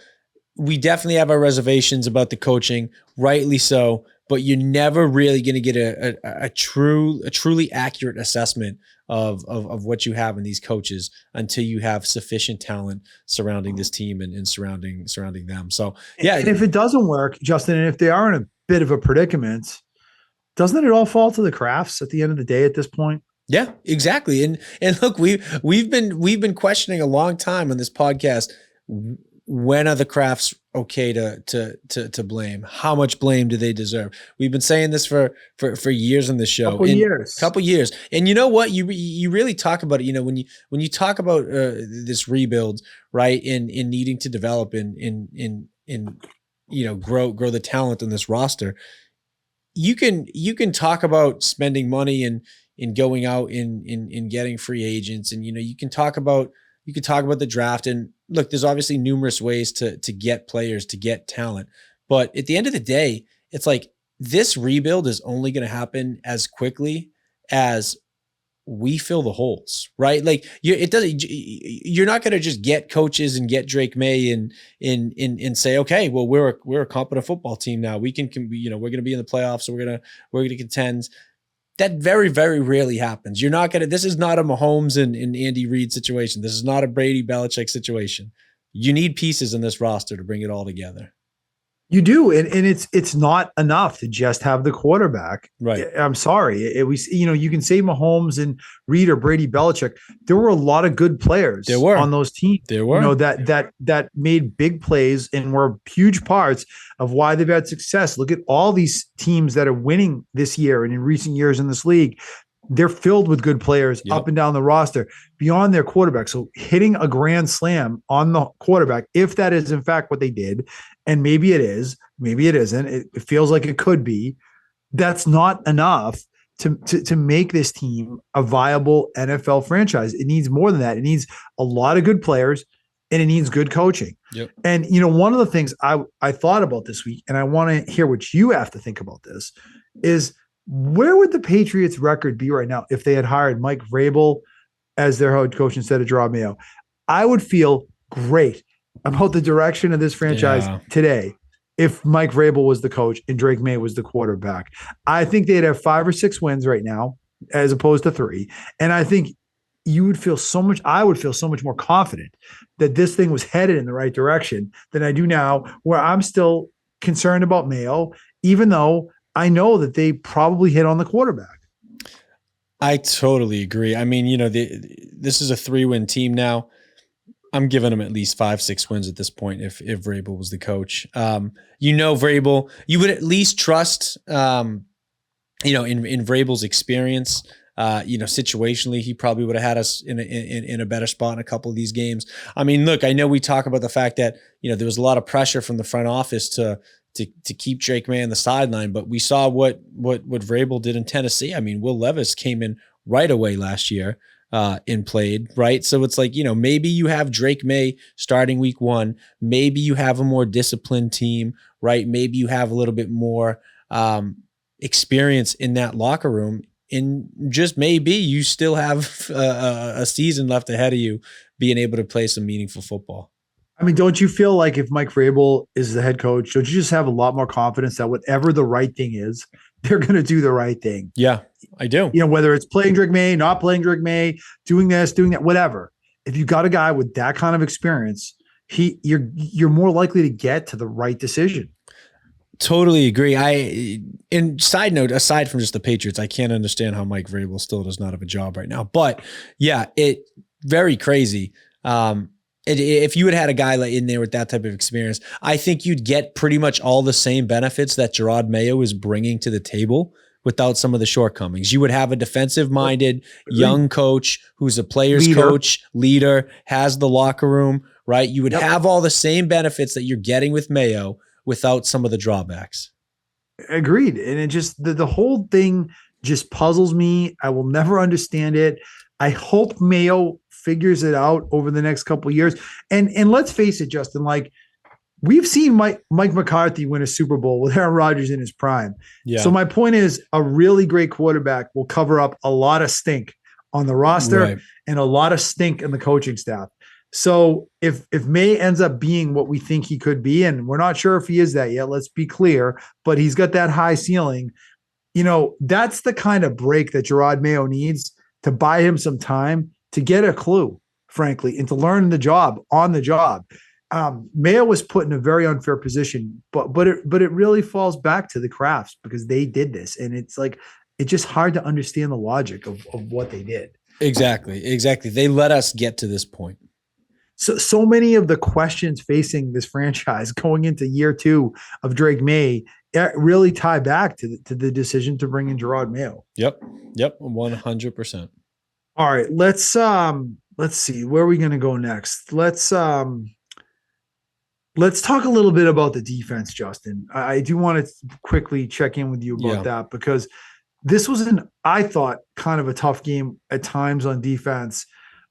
We definitely have our reservations about the coaching, rightly so, but you're never really going to get a truly accurate assessment of what you have in these coaches until you have sufficient talent surrounding this team and surrounding them. So yeah.
And if it doesn't work, Justin, and if they are in a bit of a predicament, doesn't it all fall to the Crafts at the end of the day at this point?
Yeah, exactly. And look, we've been questioning a long time on this podcast. When are the Crafts okay to blame? How much blame do they deserve? We've been saying this for years on this show. Couple years. And you know what? You really talk about it. When you talk about this rebuild, right? In needing to develop in grow the talent on this roster. You can talk about spending money and in going out in getting free agents, and you can talk about the draft. And look, there's obviously numerous ways to get players, to get talent, but at the end of the day, it's like this rebuild is only going to happen as quickly as we fill the holes, right? Like you're not going to just get coaches and get Drake Maye and say, okay, well, we're a competent football team now. We can we're going to be in the playoffs, so we're going to contend. That very, very rarely happens. This is not a Mahomes and Andy Reid situation. This is not a Brady Belichick situation. You need pieces in this roster to bring it all together.
You do, and it's not enough to just have the quarterback.
Right.
I'm sorry. You can say Mahomes and Reid or Brady Belichick. There were a lot of good players on those teams.
There were.
That made big plays and were huge parts of why they've had success. Look at all these teams that are winning this year and in recent years in this league. They're filled with good players up and down the roster beyond their quarterback. So hitting a grand slam on the quarterback, if that is in fact what they did, and maybe it is, maybe it isn't, it feels like it could be, that's not enough to make this team a viable NFL franchise. It needs more than that. It needs a lot of good players, and it needs good coaching.
Yep.
And, one of the things I thought about this week, and I want to hear what you have to think about this, is where would the Patriots record be right now if they had hired Mike Vrabel as their head coach instead of Jerod Mayo? I would feel great about the direction of this franchise today if Mike Vrabel was the coach and Drake Maye was the quarterback. I think they'd have 5 or 6 wins right now as opposed to 3. And I think I would feel so much more confident that this thing was headed in the right direction than I do now, where I'm still concerned about Mayo, even though I know that they probably hit on the quarterback.
I totally agree. I mean, this is a 3-win team now. I'm giving them at least 5-6 wins at this point. If Vrabel was the coach, Vrabel, you would at least trust, in Vrabel's experience. Situationally, he probably would have had us in a better spot in a couple of these games. I mean, look, I know we talk about the fact that there was a lot of pressure from the front office to keep Drake Maye on the sideline, but we saw what Vrabel did in Tennessee. I mean, Will Levis came in right away last year and played, right? So it's like, maybe you have Drake Maye starting week 1. Maybe you have a more disciplined team, right? Maybe you have a little bit more experience in that locker room. And just maybe you still have a season left ahead of you being able to play some meaningful football.
I mean, don't you feel like if Mike Vrabel is the head coach, don't you just have a lot more confidence that whatever the right thing is, they're going to do the right thing?
Yeah, I do.
Whether it's playing Drake Maye, not playing Drake Maye, doing this, doing that, whatever. If you got a guy with that kind of experience, you're more likely to get to the right decision.
Totally agree. And side note, aside from just the Patriots, I can't understand how Mike Vrabel still does not have a job right now. But yeah, it very crazy. If you had a guy like in there with that type of experience, I think you'd get pretty much all the same benefits that Jerod Mayo is bringing to the table without some of the shortcomings. You would have a defensive-minded young coach who's a player's coach, leader, has the locker room, right? You would have all the same benefits that you're getting with Mayo without some of the drawbacks.
Agreed. And it just, the whole thing just puzzles me. I will never understand it. I hope Mayo figures it out over the next couple of years. And let's face it, Justin, like we've seen Mike McCarthy win a Super Bowl with Aaron Rodgers in his prime. Yeah. So my point is a really great quarterback will cover up a lot of stink on the roster and a lot of stink in the coaching staff. So if Maye ends up being what we think he could be, and we're not sure if he is that yet, let's be clear, but he's got that high ceiling, that's the kind of break that Jerod Mayo needs to buy him some time to get a clue, frankly, and to learn the job on the job. Mayo was put in a very unfair position, but it really falls back to the Crafts because they did this. And it's like, it's just hard to understand the logic of what they did. Exactly.
They let us get to this point.
So many of the questions facing this franchise going into year 2 of Drake Maye really tie back to the decision to bring in Jerod Mayo.
Yep, 100%.
All right, let's see, where are we going to go next? Let's talk a little bit about the defense, Justin. I do want to quickly check in with you about that because this was I thought, kind of a tough game at times on defense.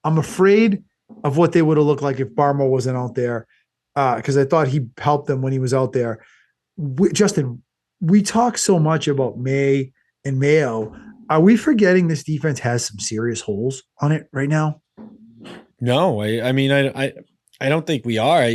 I'm afraid of what they would have looked like if Barmore wasn't out there, because I thought he helped them when he was out there. Justin, we talk so much about Maye and Mayo. Are we forgetting this defense has some serious holes on it right now?
No, I mean, I don't think we are.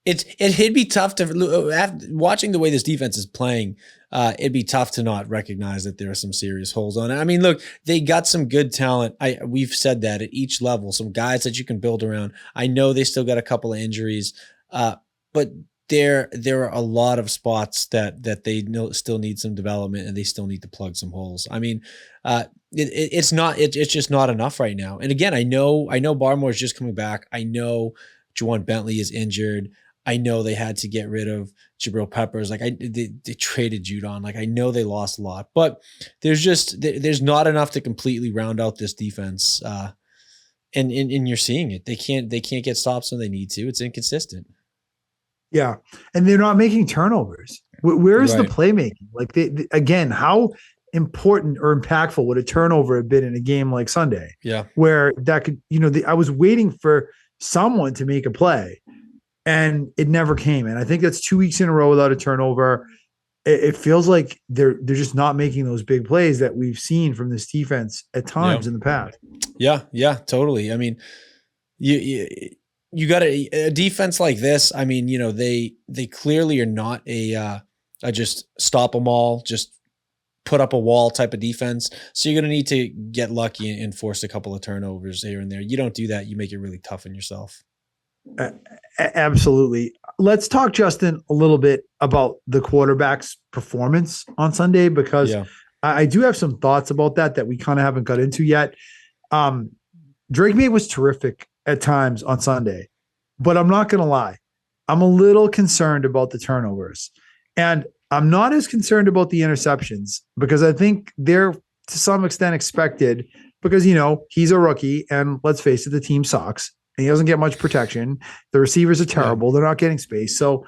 It'd be tough to, watching the way this defense is playing, it'd be tough to not recognize that there are some serious holes on it. I mean, look, they got some good talent. We've said that at each level, some guys that you can build around. I know they still got a couple of injuries, but there are a lot of spots that they still need some development and they still need to plug some holes. I mean, it's just not enough right now. And again, I know Barmore is just coming back. I know Juwan Bentley is injured. I know they had to get rid of Jabril Peppers. Like they traded Judon. Like I know they lost a lot, but there's not enough to completely round out this defense. And you're seeing it. They can't get stops when they need to. It's inconsistent.
Yeah, and they're not making turnovers. Where's the playmaking? Like again, how important or impactful would a turnover have been in a game like Sunday?
Yeah,
where that could, I was waiting for someone to make a play. And it never came. And I think that's 2 weeks in a row without a turnover. It feels like they're just not making those big plays that we've seen from this defense at times in the past.
Yeah, totally. I mean, you got a defense like this. I mean, they clearly are not a just stop them all, just put up a wall type of defense. So you're going to need to get lucky and force a couple of turnovers here and there. You don't do that, you make it really tough on yourself.
Absolutely. let's talk, Justin, a little bit about the quarterback's performance on Sunday, because I do have some thoughts about that we kind of haven't got into yet. Drake Maye was terrific at times on Sunday, but I'm not going to lie. I'm a little concerned about the turnovers, and I'm not as concerned about the interceptions because I think they're to some extent expected because, he's a rookie, and let's face it, the team sucks and he doesn't get much protection. The receivers are terrible. They're not getting space. So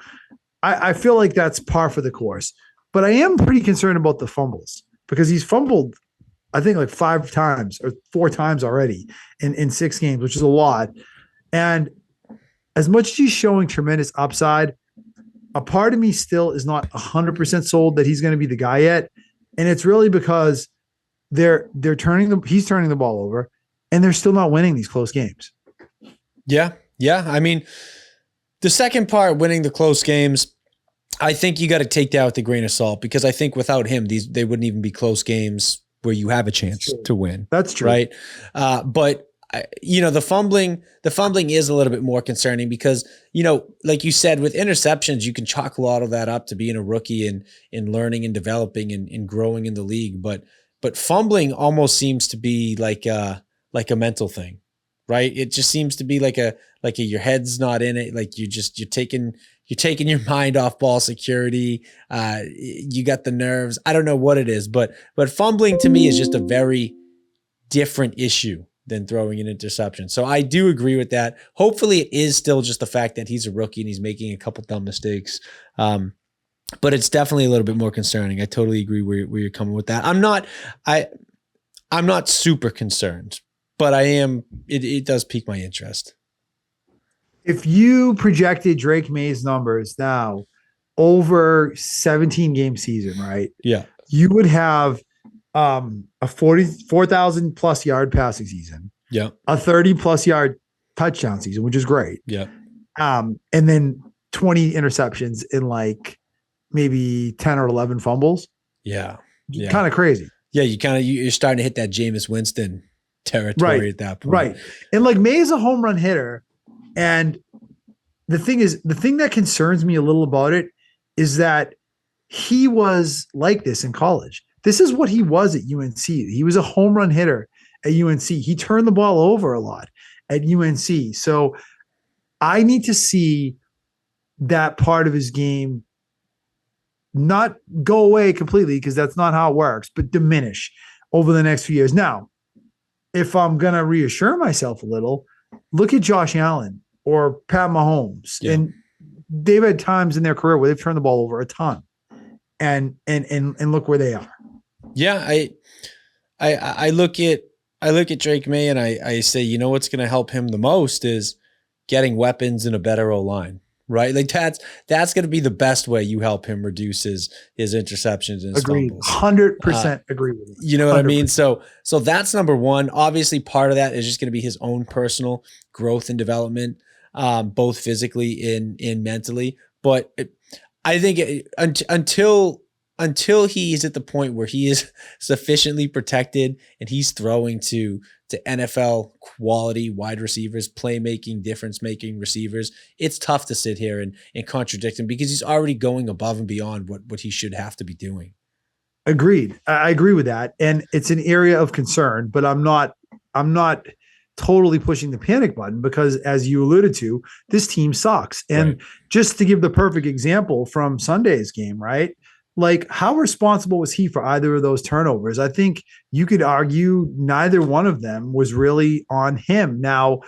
I feel like that's par for the course, but I am pretty concerned about the fumbles because he's fumbled, I think, like 5 times or 4 times already in 6 games, which is a lot. And as much as he's showing tremendous upside, a part of me still is not 100% sold that he's going to be the guy yet. And it's really because he's turning the ball over and they're still not winning these close games.
Yeah. Yeah. I mean, the second part, winning the close games, I think you got to take that with a grain of salt because I think without him, they wouldn't even be close games where you have a chance to win.
That's true.
Right. But the fumbling is a little bit more concerning because, like you said, with interceptions, you can chalk a lot of that up to being a rookie and learning and developing and growing in the league. But fumbling almost seems to be like a mental thing, right? It just seems to be like your head's not in it. Like you're taking your mind off ball security. You got the nerves. I don't know what it is, but fumbling to me is just a very different issue than throwing an interception. So I do agree with that. Hopefully it is still just the fact that he's a rookie and he's making a couple dumb mistakes. But it's definitely a little bit more concerning. I totally agree where you're coming with that. I'm not super concerned, but I am, it does pique my interest.
If you projected Drake Maye's numbers now over 17 game season, right?
Yeah.
You would have a 44,000 plus yard passing season.
Yeah.
A 30 plus yard touchdown season, which is great.
Yeah.
And then 20 interceptions in like maybe 10 or 11 fumbles.
Yeah.
Kind of crazy.
Yeah. You're starting to hit that Jameis Winston territory at that point.
Right. And like Maye is a home run hitter. And the thing that concerns me a little about it is that he was like this in college. This is what he was at UNC. He was a home run hitter at UNC. He turned the ball over a lot at UNC. So I need to see that part of his game not go away completely because that's not how it works, but diminish over the next few years. Now, if I'm going to reassure myself a little, look at Josh Allen or Pat Mahomes. Yeah. And they've had times in their career where they've turned the ball over a ton and look where they are.
Yeah. I look at Drake Maye and I say, what's going to help him the most is getting weapons and a better O-line, right? Like that's going to be the best way you help him reduce his interceptions and
Agreed.
fumbles.
100% agree with you.
You know what 100%. I mean? So that's number one. Obviously part of that is just going to be his own personal growth and development, both physically and mentally. But I think until he's at the point where he is sufficiently protected and he's throwing to NFL quality wide receivers, playmaking, difference-making receivers, it's tough to sit here and contradict him because he's already going above and beyond what he should have to be doing.
Agreed. I agree with that. And it's an area of concern, but I'm not totally pushing the panic button because, as you alluded to, this team sucks. And just to give the perfect example from Sunday's game, right? Like, how responsible was he for either of those turnovers? I think you could argue neither one of them was really on him. Now,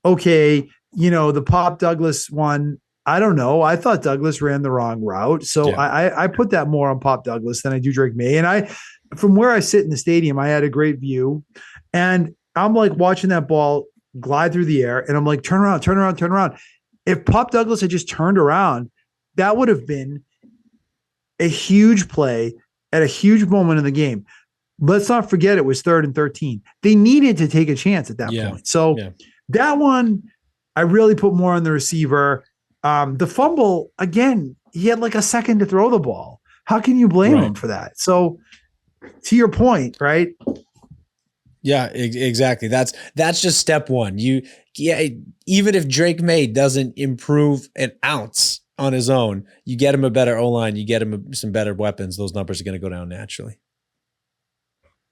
okay, the Pop Douglas one, I don't know. I thought Douglas ran the wrong route. So I put that more on Pop Douglas than I do Drake Maye. And from where I sit in the stadium, I had a great view. And I'm like watching that ball glide through the air. And I'm like, turn around. If Pop Douglas had just turned around, that would have been a huge play at a huge moment in the game. Let's not forget it was 3rd and 13. They needed to take a chance at that point. So that one, I really put more on the receiver. The fumble, again, he had like a second to throw the ball. How can you blame him for that? So to your point, right?
Yeah, exactly. That's just step one. Even if Drake Maye doesn't improve an ounce on his own. You get him a better O-line, you get him some better weapons, those numbers are going to go down naturally.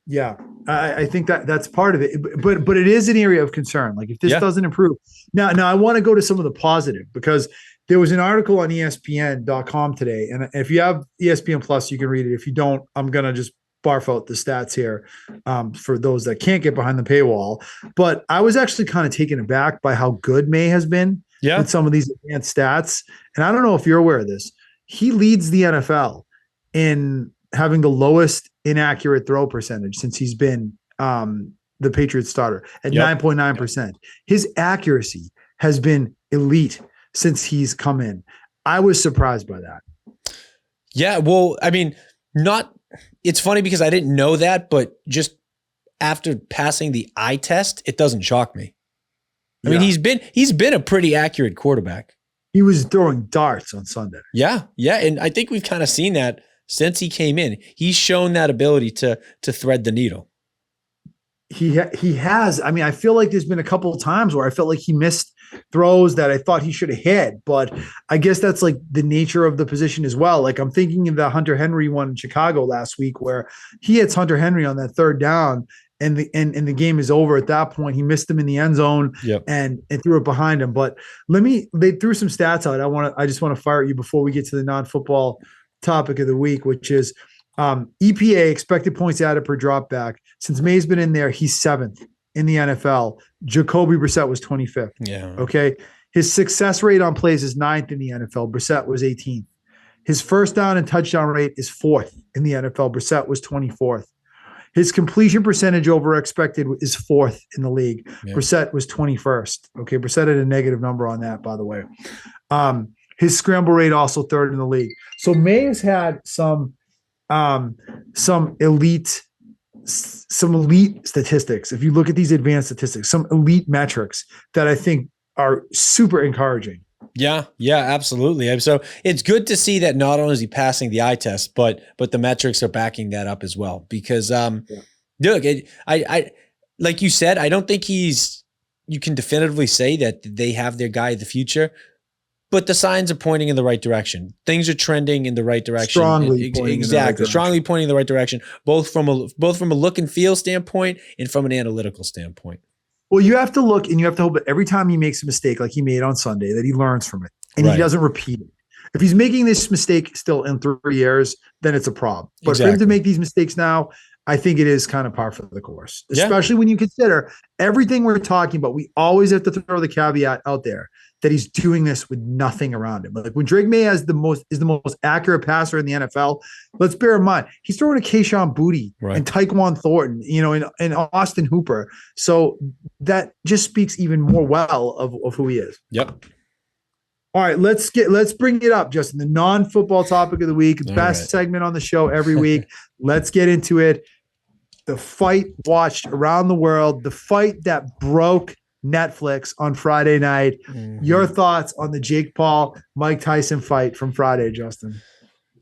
Yeah, I think that's part of it, but it is an area of concern. Like if this doesn't improve, now I want to go to some of the positive, because there was an article on ESPN.com today, and if you have ESPN Plus, you can read it. If you don't, I'm gonna just barf out the stats here for those that can't get behind the paywall. But I was actually kind of taken aback by how good Maye has been with some of these advanced stats. And I don't know if you're aware of this. He leads the NFL in having the lowest inaccurate throw percentage since he's been the Patriots starter at 9.9%. His accuracy has been elite since he's come in. I was surprised by that.
Yeah, well, I mean, it's funny because I didn't know that, but just after passing the eye test, it doesn't shock me. I mean, he's been a pretty accurate quarterback.
He was throwing darts on Sunday.
Yeah, and I think we've kind of seen that since he came in. He's shown that ability to thread the needle.
He has. I mean, I feel like there's been a couple of times where I felt like he missed throws that I thought he should have hit, but I guess that's like the nature of the position as well. Like I'm thinking of the Hunter Henry one in Chicago last week where he hits Hunter Henry on that third down and the game is over at that point. He missed him in the end zone and threw it behind him. But they threw some stats out. I just want to fire at you before we get to the non-football topic of the week, which is EPA, expected points added per drop back. Since Maye's been in there, he's 7th in the NFL. Jacoby Brissett was 25th.
Yeah.
Okay. His success rate on plays is 9th in the NFL. Brissett was 18th. His first down and touchdown rate is 4th in the NFL. Brissett was 24th. His completion percentage over expected is 4th in the league. Yeah. Brissett was 21st. Okay. Brissett had a negative number on that, by the way. His scramble rate also 3rd in the league. So Maye has had some elite statistics. If you look at these advanced statistics, some elite metrics that I think are super encouraging.
Yeah, absolutely. So it's good to see that not only is he passing the eye test, but the metrics are backing that up as well. Because look, I like you said, I don't think you can definitively say that they have their guy of the future. But the signs are pointing in the right direction. Things are trending in the right direction.
Strongly
pointing in the right direction, both from a look and feel standpoint and from an analytical standpoint.
Well, you have to look and you have to hope that every time he makes a mistake like he made on Sunday, that he learns from it and he doesn't repeat it. If he's making this mistake still in 3 years, then it's a problem. But for him to make these mistakes now, I think it is kind of par for the course, especially when you consider everything we're talking about. We always have to throw the caveat out there that he's doing this with nothing around him. Like when Drake Maye is the most accurate passer in the NFL, let's bear in mind, he's throwing to Kayshon Boutte and Tyquan Thornton, and Austin Hooper. So that just speaks even more well of who he is.
Yep.
All right, let's bring it up, Justin. The non-football topic of the week, best segment on the show every week. Let's get into it. The fight watched around the world, the fight that broke Netflix on Friday night. Mm-hmm. Your thoughts on the Jake Paul, Mike Tyson fight from Friday, Justin?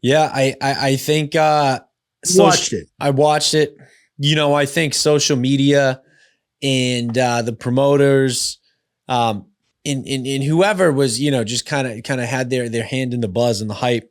Yeah, I think
watched it.
I watched it. I think social media and the promoters, and whoever was, just kind of had their hand in the buzz and the hype,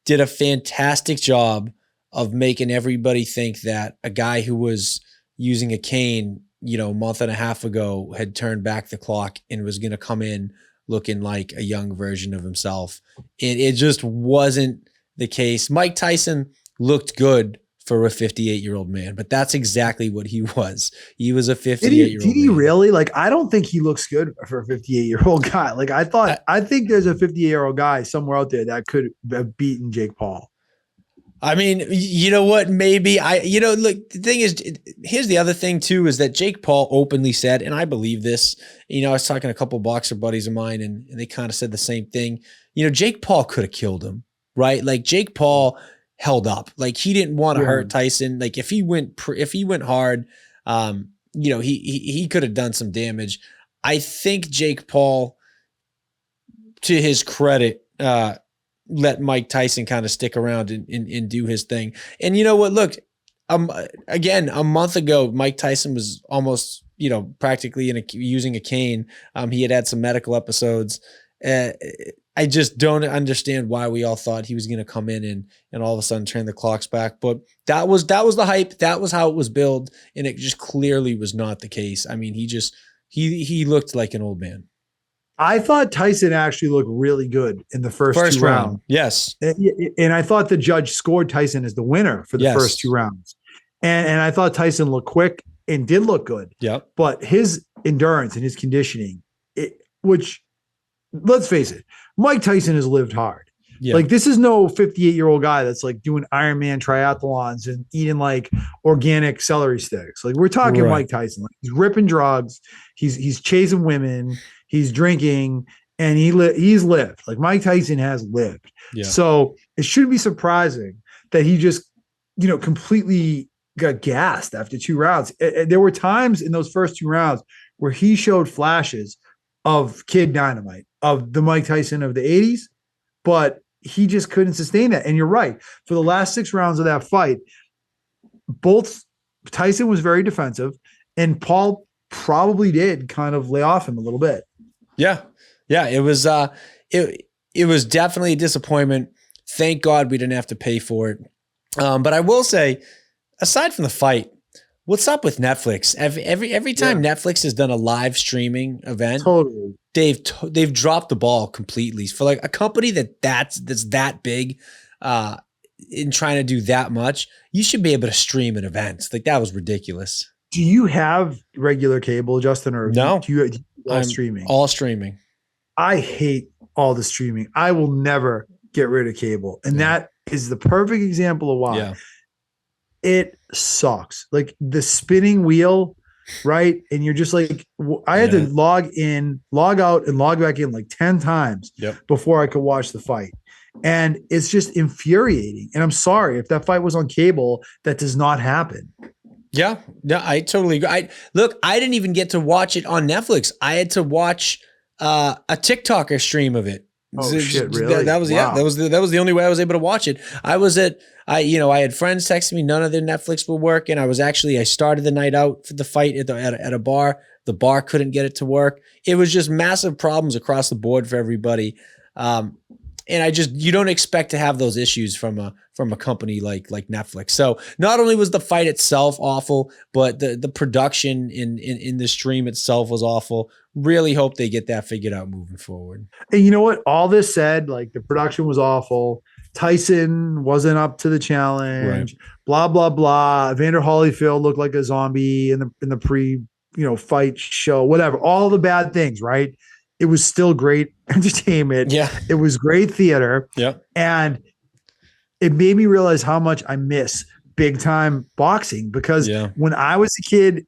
did a fantastic job of making everybody think that a guy who was using a cane, a month and a half ago had turned back the clock and was going to come in looking like a young version of himself. It just wasn't the case. Mike Tyson looked good for a 58-year-old man, but that's exactly what he was. He was a 58-year-old
Did he really? Like, I don't think he looks good for a 58-year-old guy. Like, I think there's a 58-year-old guy somewhere out there that could have beaten Jake Paul.
I mean, you know what? Maybe look, the thing is, here's the other thing too, is that Jake Paul openly said, and I believe this, I was talking to a couple of boxer buddies of mine and they kind of said the same thing. Jake Paul could have killed him, right? Like Jake Paul held up. Like he didn't want to hurt Tyson. Like if he went hard, he could have done some damage. I think Jake Paul, to his credit, let Mike Tyson kind of stick around and do his thing. And you know what? Look, again, a month ago, Mike Tyson was almost, practically using a cane. He had some medical episodes. I just don't understand why we all thought he was going to come in and all of a sudden turn the clocks back. But that was the hype. That was how it was billed, and it just clearly was not the case. I mean, he looked like an old man.
I thought Tyson actually looked really good in the first two rounds.
Yes.
And I thought the judge scored Tyson as the winner for the first 2 rounds. And I thought Tyson looked quick and did look good.
Yep.
But his endurance and his conditioning, which, let's face it, Mike Tyson has lived hard. Yeah. Like, this is no 58-year-old guy that's like doing Ironman triathlons and eating like organic celery sticks. Like, we're talking Mike Tyson. Like, he's ripping drugs. He's chasing women. He's drinking, and he's lived. Like, Mike Tyson has lived. Yeah. So it shouldn't be surprising that he just, completely got gassed after 2 rounds. There were times in those first 2 rounds where he showed flashes of Kid Dynamite, of the Mike Tyson of the 80s, but he just couldn't sustain that. And you're right. For the last 6 rounds of that fight, both Tyson was very defensive, and Paul probably did kind of lay off him a little bit.
Yeah. Yeah. It was definitely a disappointment. Thank God we didn't have to pay for it. But I will say, aside from the fight, what's up with Netflix? Every time Netflix has done a live streaming event,
totally,
they've dropped the ball completely. For like a company that's that big, in trying to do that much, you should be able to stream an event. Like, that was ridiculous.
Do you have regular cable, Justin, or
no?
Do you all streaming?
All streaming.
I hate all the streaming. I will never get rid of cable, and that is the perfect example of why. Yeah. It sucks. Like, the spinning wheel, right? And you're just like, I had to log in, log out, and log back in like 10 times before I could watch the fight. And it's just infuriating. And I'm sorry, if that fight was on cable, that does not happen.
Yeah, no, I totally agree. I didn't even get to watch it on Netflix. I had to watch a TikToker stream of it.
Oh shit! Really?
That was that was the only way I was able to watch it. I had friends texting me. None of their Netflix would work, and I started the night out for the fight at a bar. The bar couldn't get it to work. It was just massive problems across the board for everybody. And you don't expect to have those issues from a company like Netflix. So not only was the fight itself awful, but the production in the stream itself was awful. Really hope they get that figured out moving forward.
And you know what? All this said, like, the production was awful. Tyson wasn't up to the challenge. Right. Blah blah blah. Evander Holyfield looked like a zombie in the pre fight show. Whatever. All the bad things. Right. It was still great entertainment.
Yeah.
It was great theater.
Yeah.
And it made me realize how much I miss big time boxing, because when I was a kid,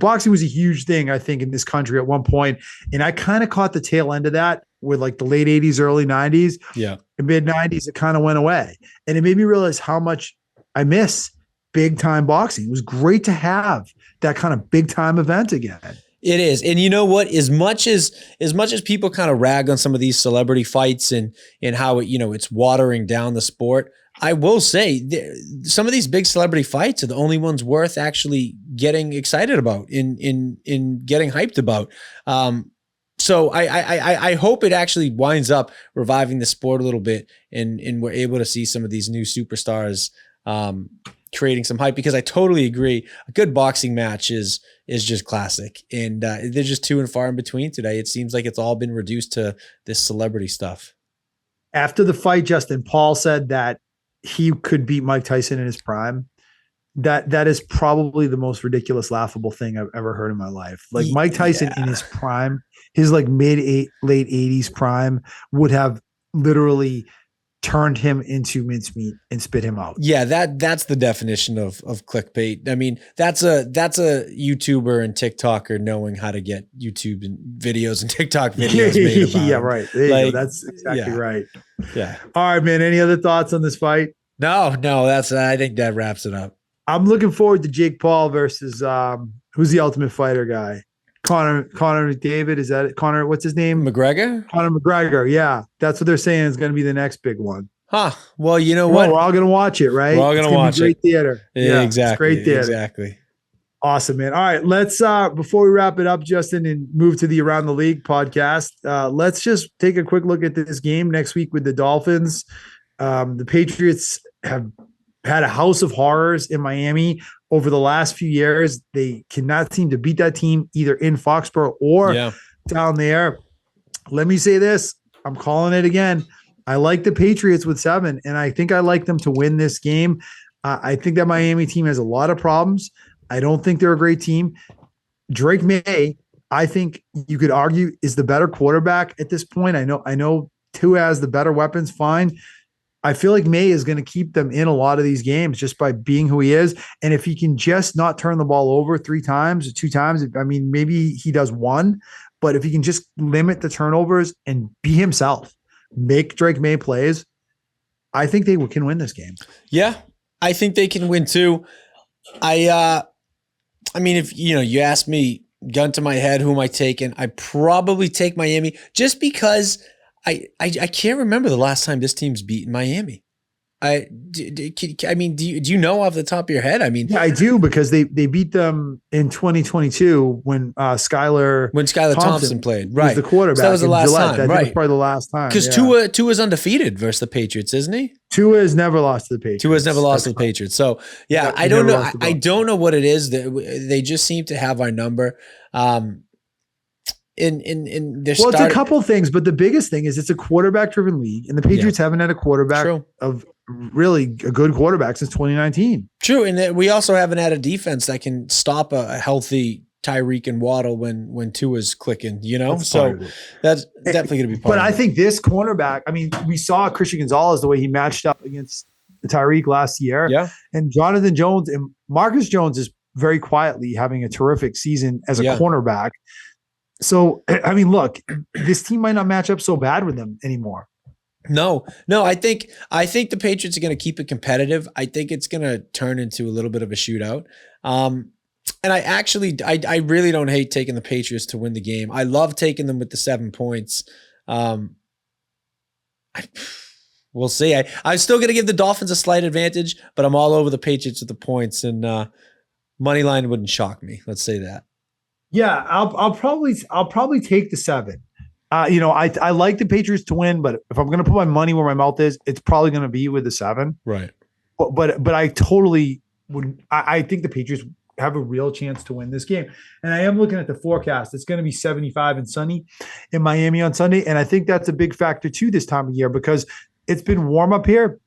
boxing was a huge thing, I think, in this country at one point. And I kind of caught the tail end of that with like the late 80s, early 90s.
Yeah.
And mid 90s, it kind of went away. And it made me realize how much I miss big time boxing. It was great to have that kind of big time event again.
It is. And you know what? As much as people kind of rag on some of these celebrity fights and how it's watering down the sport, I will say some of these big celebrity fights are the only ones worth actually getting excited about, in getting hyped about. So I hope it actually winds up reviving the sport a little bit, and we're able to see some of these new superstars creating some hype, because I totally agree. A good boxing match is just classic, and they're just too and far in between today. It seems like it's all been reduced to this celebrity stuff.
After the fight, Justin, Paul said that he could beat Mike Tyson in his prime. That is probably the most ridiculous, laughable thing I've ever heard in my life. Like, Mike Tyson in his prime, his like late 80s prime, would have literally turned him into mincemeat and spit him out.
Yeah, that's the definition of clickbait. I mean, that's a YouTuber and TikToker knowing how to get YouTube and videos and TikTok videos made about
yeah, right. There you go. That's exactly right.
Yeah.
All right, man. Any other thoughts on this fight?
No. I think that wraps it up.
I'm looking forward to Jake Paul versus who's the Ultimate Fighter guy? Conor McDavid, is that it? Conor, what's his name?
McGregor?
Conor McGregor, yeah. That's what they're saying is going to be the next big one.
Huh. Well, you know what?
We're all going to watch it, right?
We're all going to watch it.
Great theater.
Yeah, exactly.
It's great theater.
Exactly.
Awesome, man. All right, let's before we wrap it up, Justin, and move to the Around the League podcast, let's just take a quick look at this game next week with the Dolphins. The Patriots have had a house of horrors in Miami over the last few years. They cannot seem to beat that team either in Foxborough or down there. Let me say this. I'm calling it again. I like the Patriots with 7, and I think I like them to win this game. I think that Miami team has a lot of problems. I don't think they're a great team. Drake Maye, I think you could argue, is the better quarterback at this point. I know Tua has the better weapons, fine. I feel like Maye is going to keep them in a lot of these games just by being who he is. And if he can just not turn the ball over 3 times or 2 times, I mean, maybe he does 1, but if he can just limit the turnovers and be himself, make Drake Maye plays, I think they can win this game.
Yeah, I think they can win too. I mean, if you ask me, gun to my head, who am I taking? I probably take Miami just because I can't remember the last time this team's beaten Miami. Do you know off the top of your head? I mean,
yeah, I do, because they beat them in 2022 when Skylar
Thompson played. Right,
was the quarterback.
So that was the last
time.
That
was probably the last time.
Because Tua's undefeated versus the Patriots, isn't he?
Tua has never lost to the Patriots.
Tua's never lost to the Patriots. So yeah, I don't know. I don't know what it is. They just seem to have our number. In their
it's a couple things, but the biggest thing is it's a quarterback-driven league, and the Patriots haven't had a quarterback of really a good quarterback since 2019.
True, and we also haven't had a defense that can stop a healthy Tyreek and Waddle when Tua's clicking. So that's definitely going to be part.
But I think this cornerback. I mean, we saw Christian Gonzalez, the way he matched up against Tyreek last year.
Yeah,
and Jonathan Jones and Marcus Jones is very quietly having a terrific season as a cornerback. So, I mean, look, this team might not match up so bad with them anymore.
No, I think the Patriots are going to keep it competitive. I think it's going to turn into a little bit of a shootout. And I really don't hate taking the Patriots to win the game. I love taking them with the 7 points. We'll see. I'm still going to give the Dolphins a slight advantage, but I'm all over the Patriots with the points, and money line wouldn't shock me. Let's say that.
Yeah, I'll probably take the 7. I like the Patriots to win, but if I'm going to put my money where my mouth is, it's probably going to be with the 7.
Right.
But I totally would. I think the Patriots have a real chance to win this game. And I am looking at the forecast. It's going to be 75 and sunny in Miami on Sunday, and I think that's a big factor too this time of year, because it's been warm up here,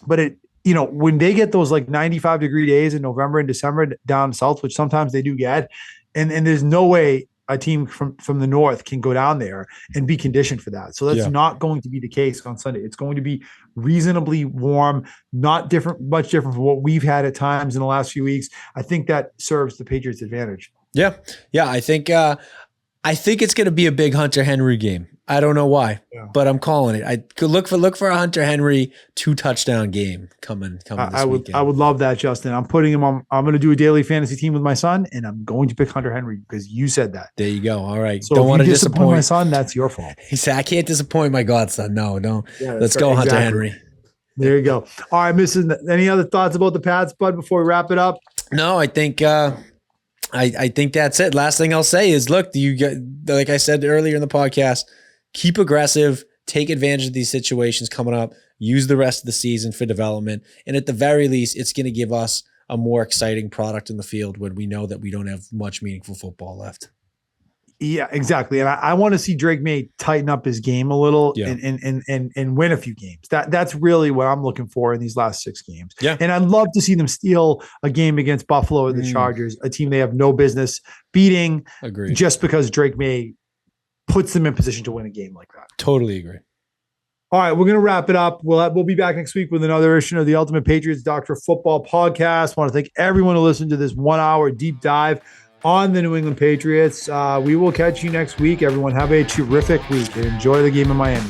but when they get those like 95-degree days in November and December down south, which sometimes they do get. And there's no way a team from the north can go down there and be conditioned for that. So that's not going to be the case on Sunday. It's going to be reasonably warm, much different from what we've had at times in the last few weeks. I think that serves the Patriots' advantage.
Yeah. I think it's going to be a big Hunter Henry game. I don't know why, but I'm calling it. I could look for a Hunter Henry 2-touchdown game coming this weekend.
I would love that, Justin. I'm putting him on. I'm going to do a daily fantasy team with my son, and I'm going to pick Hunter Henry because you said that.
There you go. All right.
So don't want to disappoint my son. That's your fault.
He said, "I can't disappoint my godson." No, don't. Yeah, let's go, exactly. Hunter Henry.
There you go. All right, any other thoughts about the Pats, bud, before we wrap it up?
No, I think. I think that's it. Last thing I'll say is, look, like I said earlier in the podcast, keep aggressive, take advantage of these situations coming up, use the rest of the season for development. And at the very least, it's going to give us a more exciting product in the field when we know that we don't have much meaningful football left.
Yeah, exactly. And I want to see Drake Maye tighten up his game a little and win a few games. That's really what I'm looking for in these last 6 games.
Yeah.
And I'd love to see them steal a game against Buffalo or the Chargers, a team they have no business beating.
Agreed.
Just because Drake Maye puts them in position to win a game like that.
Totally agree.
All right, we're going to wrap it up. We'll be back next week with another edition of the Ultimate Patriots Doctor of Football podcast. I want to thank everyone who listened to this 1-hour deep dive on the New England Patriots. We will catch you next week. Everyone have a terrific week and enjoy the game in Miami.